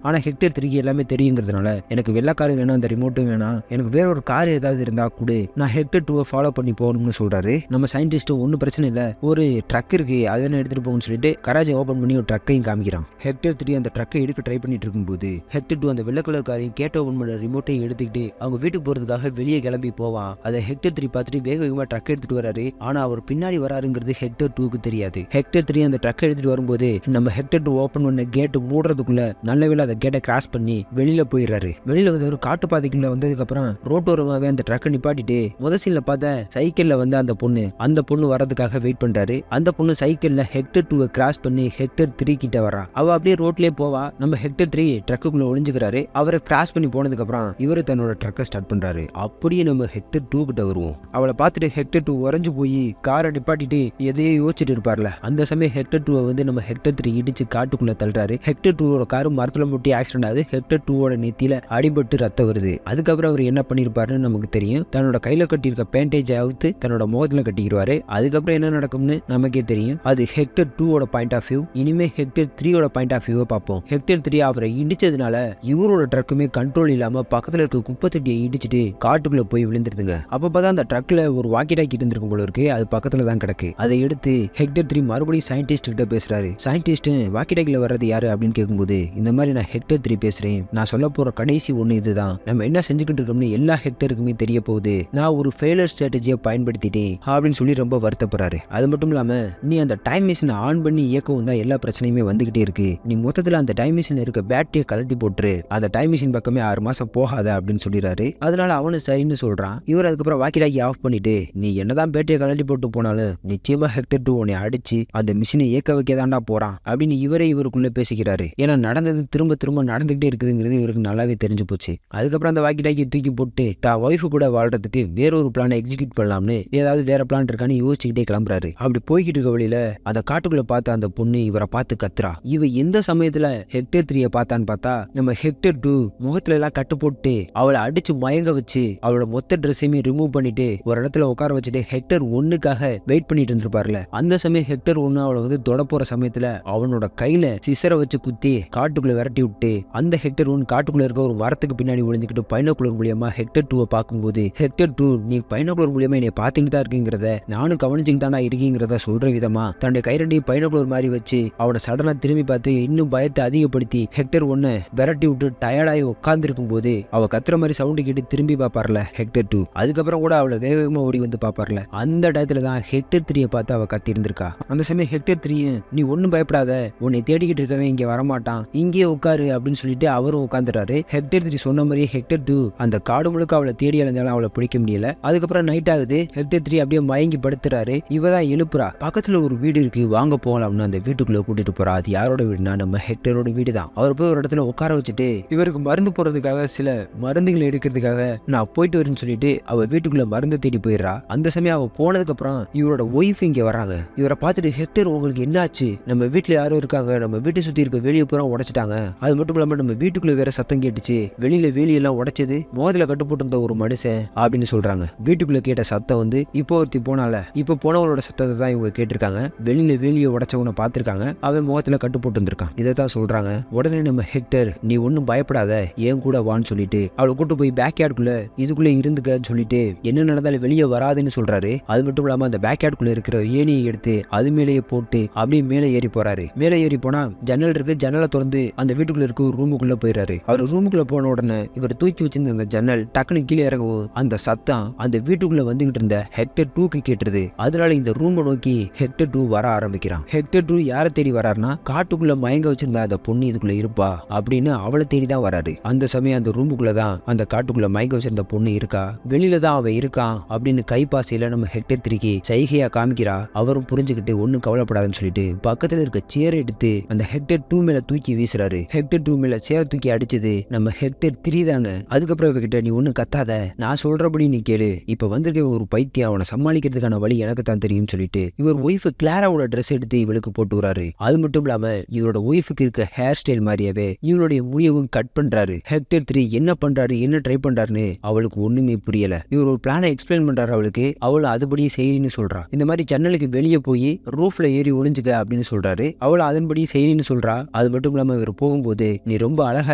[SPEAKER 1] ஆனா ஹெக்டர் 3 எல்லாமே தெரியுங்கிறதுனால, எனக்கு வெள்ளை கார் வேணாம், அந்த ரிமோட்டும் வேணாம், எனக்கு வேற ஒரு கார் ஏதாவது இருந்தா கூட நான் ஹெக்டர் 2 ஃபாலோ பண்ணி போகணும்னு சொல்றாரு. நம்ம சயின்டிஸ்ட் ஒன்னும் பிரச்சனை இல்ல, ஒரு ட்ரக் இருக்கு, அதை வேணா எடுத்துட்டு போகணும்னு சொல்லிட்டு கராஜை ஓபன் பண்ணி ஒரு ட்ரக்கையும் காமிக்கிறான். ஹெக்டர் 3 அந்த ட்ரக்கை எடுக்க ட்ரை பண்ணிட்டு இருக்கும்போது ஹெக்டர் 2 அந்த வெள்ளை கலர் காரையும் கேட்ட ஓபன் பண்ண ரிமோட்டையும் எடுத்துக்கிட்டு அவங்க வீட்டுக்கு போறதுக்காக வெளியே கிளம்பி போவான். அதை ஹெக்டர் 3 பார்த்துட்டு வேக வேகமா ட்ரக் எடுத்துட்டு வராரு. ஆனா அவர் பின்னாடி வராருங்கிறது ஹெக்டர் 2க்கு தெரியாது. ஹெக்டர் 3 அந்த ட்ரக் எடுத்துட்டு வரும்போது நம்ம ஹெக்டர் 2 ஓபன் பண்ண கேட்டு மூடுறதுக்குள்ள நல்ல வேளை அந்த கேட்டை கிராஸ் பண்ணி வெளியில போயிடுறாரு. வெளியில வந்து ஒரு காட்டு பாதைக்குள்ள வந்ததுக்கு அப்புறம் ரோட்டோரமாவே அந்த ட்ரக்கை நிப்பாட்டிட்டு முதல் சீன்ல பார்த்த சைக்கிள்ல வந்து அந்த பொண்ணு வரதுக்காக வெயிட் பண்றாரு. அந்த பொண்ணு சைக்கிள்ல ஹெக்டர் 2 கிராஸ் பண்ணி ஹெக்டர் 3 கிட்ட வரா. அவ அப்படியே ரோட்லயே போவா. நம்ம ஹெக்டர் 3 ட்ரக்குக்குள்ள ஒளிஞ்சுக்கிறாரு. அவரை கிராஸ் பண்ணி போனதுக்கு அப்புறம் இவரு தன்னோட ட்ரக்கை ஸ்டார்ட் பண்றாரு. அப்படியே நம்ம ஹெக்டர் 2 கிட்ட வருவோம். அவளை பார்த்துட்டு ஹெக்டர் 2 உறைஞ்சு போய் காரை நிப்பாட்டிட்டு எதையோ யோசிச்சுட்டு இருப்பார்ல, அந்த சமயம் ஹெக்டர் 2 வந்து நம்ம ஹெக்டர் 3 இடிச்சு காட்டுக்குள்ள தள்ளுறாரு. ஹெக்டர் 2 காரு மரத்துல முட்டி ஆக்சிடென்ட் ஆகுது. ஹெக்டர் 2 நெத்தியில அடிபட்டு ரத்தம் வருது. அதுக்கப்புறம் அவர் என்ன பண்ணிருப்பாருன்னு நமக்கு தெரியும். தன்னோட கையில கட்டியிருக்க பேண்டேஜ் அவுத்து தன்னோட முகத்துல கட்டிக்கிறாரு. அதுக்கப்புறம் என்ன நடக்கும்னு நமக்கே தெரியும். அது ஹெக்டர் 2 பாயிண்ட் ஆஃப் வியூ. இனிமே ஹெக்டர் 3 பாயிண்ட் ஆஃப் வியூவை பார்ப்போம். ஹெக்டர் 3 அவரை இடிச்சதுனால இவரோட ட்ரக்குமே கண்ட்ரோல் இல்லாம பக்கத்துல இருக்க குப்பை தொட்டியை இடிச்சுட்டு காட்டுக்குள்ள போய் விழுந்துருதுங்க. அப்ப பார்த்தா அந்த ட்ரக்ல ஒரு வாக்கி டாக்கி இருந்திருக்கும் போல இருக்கு. அது பக்கத்துல தான் கிடக்கு. அதை எடுத்து ஹெக்டர் 3 மறுபடியும் சயின்டிஸ்ட் கிட்ட பேசுறாரு. சயின்டிஸ்ட் வாக்கி டாக்கில வர்றது யாரு அப்படின்னு கேட்கும்போது, இந்த மாதிரி நான் ஹெக்டர் 3 பேசுறேன், நான் சொல்ல போற கடைசி ஒண்ணு இதுதான், நம்ம என்ன செஞ்சுக்கிட்டு இருக்கோம்னு எல்லா ஹெக்டருக்குமே தெரிய போகுது, நான் ஒரு ஃபெயிலியர் ஸ்ட்ராட்டஜியை பயன்படுத்திட்டேன் அப்படின்னு சொல்லி ரொம்ப வருத்தப்படுறாரு. அது மட்டும் இல்லாம, நீ அந்த டைம் மிஷினை ஆன் பண்ணி இயக்கவும் தான் எல்லா பிரச்சனையுமே வந்துகிட்டே இருக்கு, நீ மொத்தத்துல அந்த டைம் மிஷின் இருக்க பேட்டரியை கழட்டி போட்டுரு, அந்த டைம் மிஷின் பக்கமே 6 மாசம் போகாத அப்படின்னு சொல்லிடுறாரு. அதனால அவனு சரின்னு சொல்றான். இவர் அதுக்கப்புறம் வாக்கி டாக்கி ஆஃப் பண்ணிட்டு, நீ என்னதான் பேட்டரியை கழட்டி போட்டு போனாலும் நிச்சயமா ஹெக்டர் 2 உன்னை அடிச்சு அந்த மிஷினை இயக்க வைக்கதாண்டா போறான் அப்படின்னு இவருக்குள்ள பேசிக்கிறாரு. ஏன்னா நடந்தது திரும்ப திரும்ப நடந்துகிட்டே இருக்குதுங்கிறது இவருக்கு நல்லாவே தெரிஞ்சு போச்சு. அதுக்கப்புறம் அந்த வாக்கி டாக்கி தூக்கி போட்டு தான் ஒய்ஃபு கூட வாழ்றதுக்கு வேற ஒரு பிளானை எக்ஸிக்யூட் பண்ணலாம்னு ஏதாவது வேற பிளான் இருக்கான்னு யோசிச்சுக்கிட்டே கிளம்புறாரு. அப்படி போய்கிட்டு இருக்க வழியில அந்த காட்டுக்குள்ள பார்த்த அந்த பொண்ணு இவரை பார்த்து கத்துறா. இவ எந்த சமயத்துல ஹெக்டர் 3 பார்த்தான்னு பார்த்தா, நம்ம ஹெக்டர் 2 முகத்துல எல்லாம் கட்டு போட்டு அவளை அடிச்சு மயங்க வச்சு அவளோட மொத்த ட்ரெஸ்ஸையுமே ரிமூவ் பண்ணிட்டு ஒரு இடத்துல உட்கார வச்சுட்டு ஹெக்டர் 1க்காக வெயிட் பண்ணிட்டு இருந்திருப்பாருல, அந்த சமயம் ஹெக்டர் 1 அவளை வந்து தொட போற சமயத்துல அவனோட கையில சிசரை வச்சு குத்தி காட்டுக்குள்ள விரட்டி விட்டு அந்த ஹெக்டர் 1 காட்டுக்குள்ள இருக்க ஒரு மரத்துக்கு பின்னாடி ஒளிஞ்சுக்கிட்டு பைனாகுலர் மூலியமா ஹெக்டர் 2 பார்க்கும்போது ஹெக்டர் 2 நீ பைனாகுலர் மூலியமா என்னை பார்த்துக்கிட்டு தான் இருக்கீங்கிறத நானும் கவனிச்சுக்கிட்டு தானா இருக்கீங்கிறத சொல்ற விதமா தன்னுடைய கைரண்டி பைனாகுலர் மாதிரி வச்சு அவனை சடனா திரும்பி பார்த்து இன்னும் பயத்தை அதிகப்படுத்தி ஹெக்டர் 1 விரட்டி விட்டு டயர்டாகி உட்கார்ந்து இருக்கும் போது அவ கத்துற மாதிரி சவுண்டு கேட்டு திரும்பி பாப்பார்ல ஹெக்டர் 2. அதுக்கப்புறம் கூட அவளை வேகமா ஓடி வந்து பாப்பார்ல. அந்த டயத்துல தான் ஹெக்டர் 3 பார்த்து அவ கத்தி இருந்திருக்கா. அந்த சமயம் ஹெக்டர் 3 நீ ஒன்னும் பயப்படாத, உன்னை தேடிக்கிட்டு இருக்கவன் இங்க வரமாட்டான், இங்கே உட்காரு அப்படின்னு சொல்லிட்டு அவரும் உட்காந்துட்டாரு. ஹெக்டர் 3 சொன்ன மாதிரி ஹெக்டர் 2 அந்த காடு முழுக்க அவளை தேடி அலைஞ்சாலும் அவளை பிடிக்க முடியல. அதுக்கப்புறம் நைட் ஆகுது. ஹெக்டர் 3 அப்படியே மயங்கி படுத்துறாரு. இவதான் எழுப்புறா. பக்கத்துல ஒரு வீடு இருக்கு, வாங்க போகலாம் அப்படின்னு அந்த வீட்டுக்குள்ள கூட்டிட்டு போறா. அது யாரோட வீடுனா நம்ம ஹெக்டரோட வீடு தான். அவர் போய் ஒரு இடத்துல உட்கார வச்சுட்டு இவருக்கு மருந்து போறதுக்காக சில மருந்துகளை எடுக்கிறதுக்காக நான் போயிட்டு வரேன்னு சொல்லிட்டு அவ வீட்டுக்குள்ள மருந்து தேடி போயிடுறா. அந்த சமயம் அவ போனதுக்கு அப்புறம் இவரோட ஒய்ஃப் இங்க வராங்க. இவரை பார்த்துட்டு ஹெக்டர் உங்களுக்கு என்னாச்சு, நம்ம வீட்டுல யாரும் இருக்காங்க, நம்ம வீட்டை சுத்தி இருக்க வெளியே பூரா உடைச்சிட்டாங்க, அது மட்டும் இல்லாம நம்ம வீட்டுக்குள்ள வேற சத்தம் கேட்டுச்சு, வெளியில வேலியெல்லாம் உடைச்சது மோதில கட்டுப்பட்டு இருந்த ஒரு மனுஷன் அப்படின்னு சொல்றாங்க. வீட்டுக்குள்ள கேட்ட சத்தம் வந்து இப்போ ஒருத்தி போனால இப்ப போனவங்களோட சத்தத்தை தான் இவங்க கேட்டிருக்காங்க. வெளியில வேலியை உடைச்சவனை பார்த்திருக்காங்க, அவன் முகத்துல கட்டு போட்டு இருந்திருக்கான். இதைத்தான் சொல்றாங்க. உடனே நம்ம ஹெக்டர் நீ ஒன்னும் பயப்படாத, ஏன் கூட வான்னு சொல்லிட்டு அவளை கூட்டு போய் பேக் யார்டுக்குள்ள இதுக்குள்ள இருந்துக்கன்னு சொல்லிட்டு என்ன நடந்தாலும் வெளியே வராதுன்னு சொல்றாரு. அது மட்டும் இல்லாம அந்த பேக் யார்டுக்குள்ள இருக்கிற ஏணியை எடுத்து அது மேலேயே போட்டு அப்படியே மேலே ஏறி போறாரு. மேலே ஏறி போனா ஜன்னல் இருக்கு, ஜன்னலை திறந்து அந்த வீட்டுக்குள்ள இருக்க ஒரு ரூமுக்குள்ள போயிறாரு. அவர் ரூமுக்குள்ள போன உடனே இவர் தூக்கி வச்சிருந்த அந்த ஜன்னல் டக்குனு கீழே இறங்கவும் அந்த சத்தம் அந்த வீட்டுக்குள்ள வந்துகிட்டு இருந்த ஹெக்டர் 2க்கு கேட்டுருது. அதனால இந்த ரூமை நோக்கி ஹெக்டர் 2 வர ஆரம்பிக்கிறான். ஹெக்டர் 2 யாரை தேடி வராருன்னா காட்டுக்குள்ள மயங்க வச்சிருந்த அந்த பொண்ணு இதுக்குள்ள இருப்பா அப்படின்னு அவளை தேடி தான் வராரு. அந்த சமயம் அந்த ரூமுக்குள்ளதான் அந்த காட்டுக்குள்ள மயங்க வச்சிருந்த பொண்ணு இருக்கா, வெளியில தான் அவ இருக்கான் அப்படின்னு கைப்பாசையில நம்ம ஹெக்டர் 3க்கு சைகையா காமிக்கிறா. அவரும் புரிஞ்சுக்கிட்டு ஒன்னும் கவலைப்படாதுன்னு சொல்லிட்டு பக்கத்துல இருக்க சேரை எடுத்து அந்த ஹெக்டர் 2 மேல தூக்கி வீசுறாரு. ஹெக்டர் 2 மேல சேரை தூக்கி அடிச்சது நம்ம ஹெக்டர் 3 தாங்க. அதுக்கப்புறம் இவகிட்ட நீ ஒன்னும் கத்தாத, நான் சொல்றபடி நீ கேளு, இப்ப வந்திருக்க ஒரு பைத்தியம், அவனை சமாளிக்கிறதுக்கான வழி எனக்கு தான் தெரியும் சொல்லிட்டு இவர் ஒய்ஃபு கிளாராவோட ட்ரெஸ் எடுத்து இவளுக்கு போட்டு வராரு. அது மட்டும் இல்லாம இவரோட ஒய்ஃபுக்கு இருக்க ஹேர் ஸ்டைல் மாதிரியாவே இவருடைய முடியவும் கட் பண்றாரு. ஹெக்டர் 3 என்ன பண்றாரு, என்ன ட்ரை பண்றாருன்னு அவளுக்கு ஒண்ணுமே புரியல. இவர் ஒரு பிளானை எக்ஸ்பிளைன் பண்றாரு அவளுக்கு. அவளை அதுபடியே செய்யணும்னு சொல்றா. இந்த மாதிரி ஜன்னலுக்கு வெளியே போய் ரூஃப்ல ஏறி ஒளிஞ்சுக்க அப்படின்னு சொல்றாரு. அவளை அதன்படி செய்யணும்னு சொல்றா. அது மட்டும் இல்லாம இவர் போகும்போது நீ ரொம்ப அழகா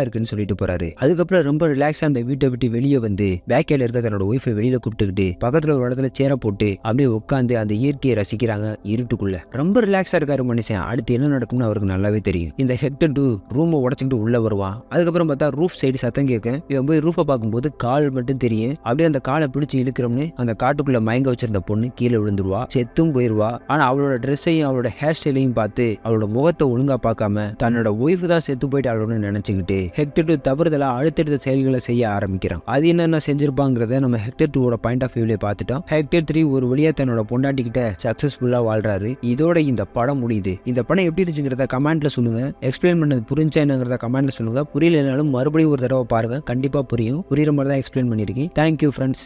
[SPEAKER 1] இருக்குன்னு சொல்லிட்டு போறாரு. அதுக்கப்புறம் ரொம்ப ரிலாக்ஸா அந்த வீட்டை விட்டு வெளியே வந்து பேக்கேல இருக்க தன்னோட ஒய்ஃபை வெளியில கூப்பிட்டுக்கிட்டு பக்கத்துல ஒரு இடத்துல சேர போட்டு அப்படியே உட்காந்து அந்த இயற்கையை ரசிக்கிறாங்க இருட்டுக்குள்ள. ரொம்ப ரிலாக்ஸா இருக்காரு மனுஷன். அடுத்து என்ன நடக்கும்னு அவருக்கு நல்லாவே தெரியும். இந்த ஹெக்டர் 2 ரூமை உடைச்சிட்டு உள்ள வருவான். அதுக்கப்புறம் பார்த்தா ரூஃப் சைடு சத்தம் கேட்க இவன் போய் ரூஃபை பார்க்கும்போது கால் மட்டும் தெரியும். அப்படியே அந்த காலை பிடிச்சி இழுக்கிறோம்னு அந்த காட்டுக்குள்ள மயங்க வச்சிருந்த பொண்ணு கீழே விழுந்துருவா, செத்தும் போயிருவா. ஆனா அவளோட ட்ரெஸ்ஸையும் அவளோட ஹேர் ஸ்டைலையும் பார்த்து அவளோட முகத்தை ஒழுங்கா பார்க்காம தன்னோட ஒய்ஃப் தான் செத்து போயிட்டு அவளோட நினைச்சுக்கிட்டு ஹெக்டர் 2 தவறுதலா அடுத்தடுத்த செயல்களை செய்ய ஆரம்பிக்கிறான். அது என்னென்ன செஞ்சிருப்பாங்கிறத நம்ம ஹெக்டர் 2 பாயிண்ட் ஆஃப் வியூல பார்த்துட்டோம். ஹெக்டர் 3 ஒரு வழியா தன்னோட பொண்டாட்டிக்கிட்ட சக்சஸ்ஃபுல்லா வாழ்றாரு. இதோட இந்த படம் முடியுது. இந்த படம் எப்படி இருந்துச்சுங்கிறத கமெண்ட்ல சொல்லுங்க. எக்ஸ்பிளைன் பண்ணது புரிஞ்சா என்னங்கிறத கமெண்ட்ல சொல்லுங்க. புரியலனாலும் மறுபடியும் ஒரு தடவை பாருங்க, கண்டிப்பா புரியும். புரியுற மாதிரி தான் எக்ஸ்பிளைன் பண்ணிருக்கேன். Thank you friends.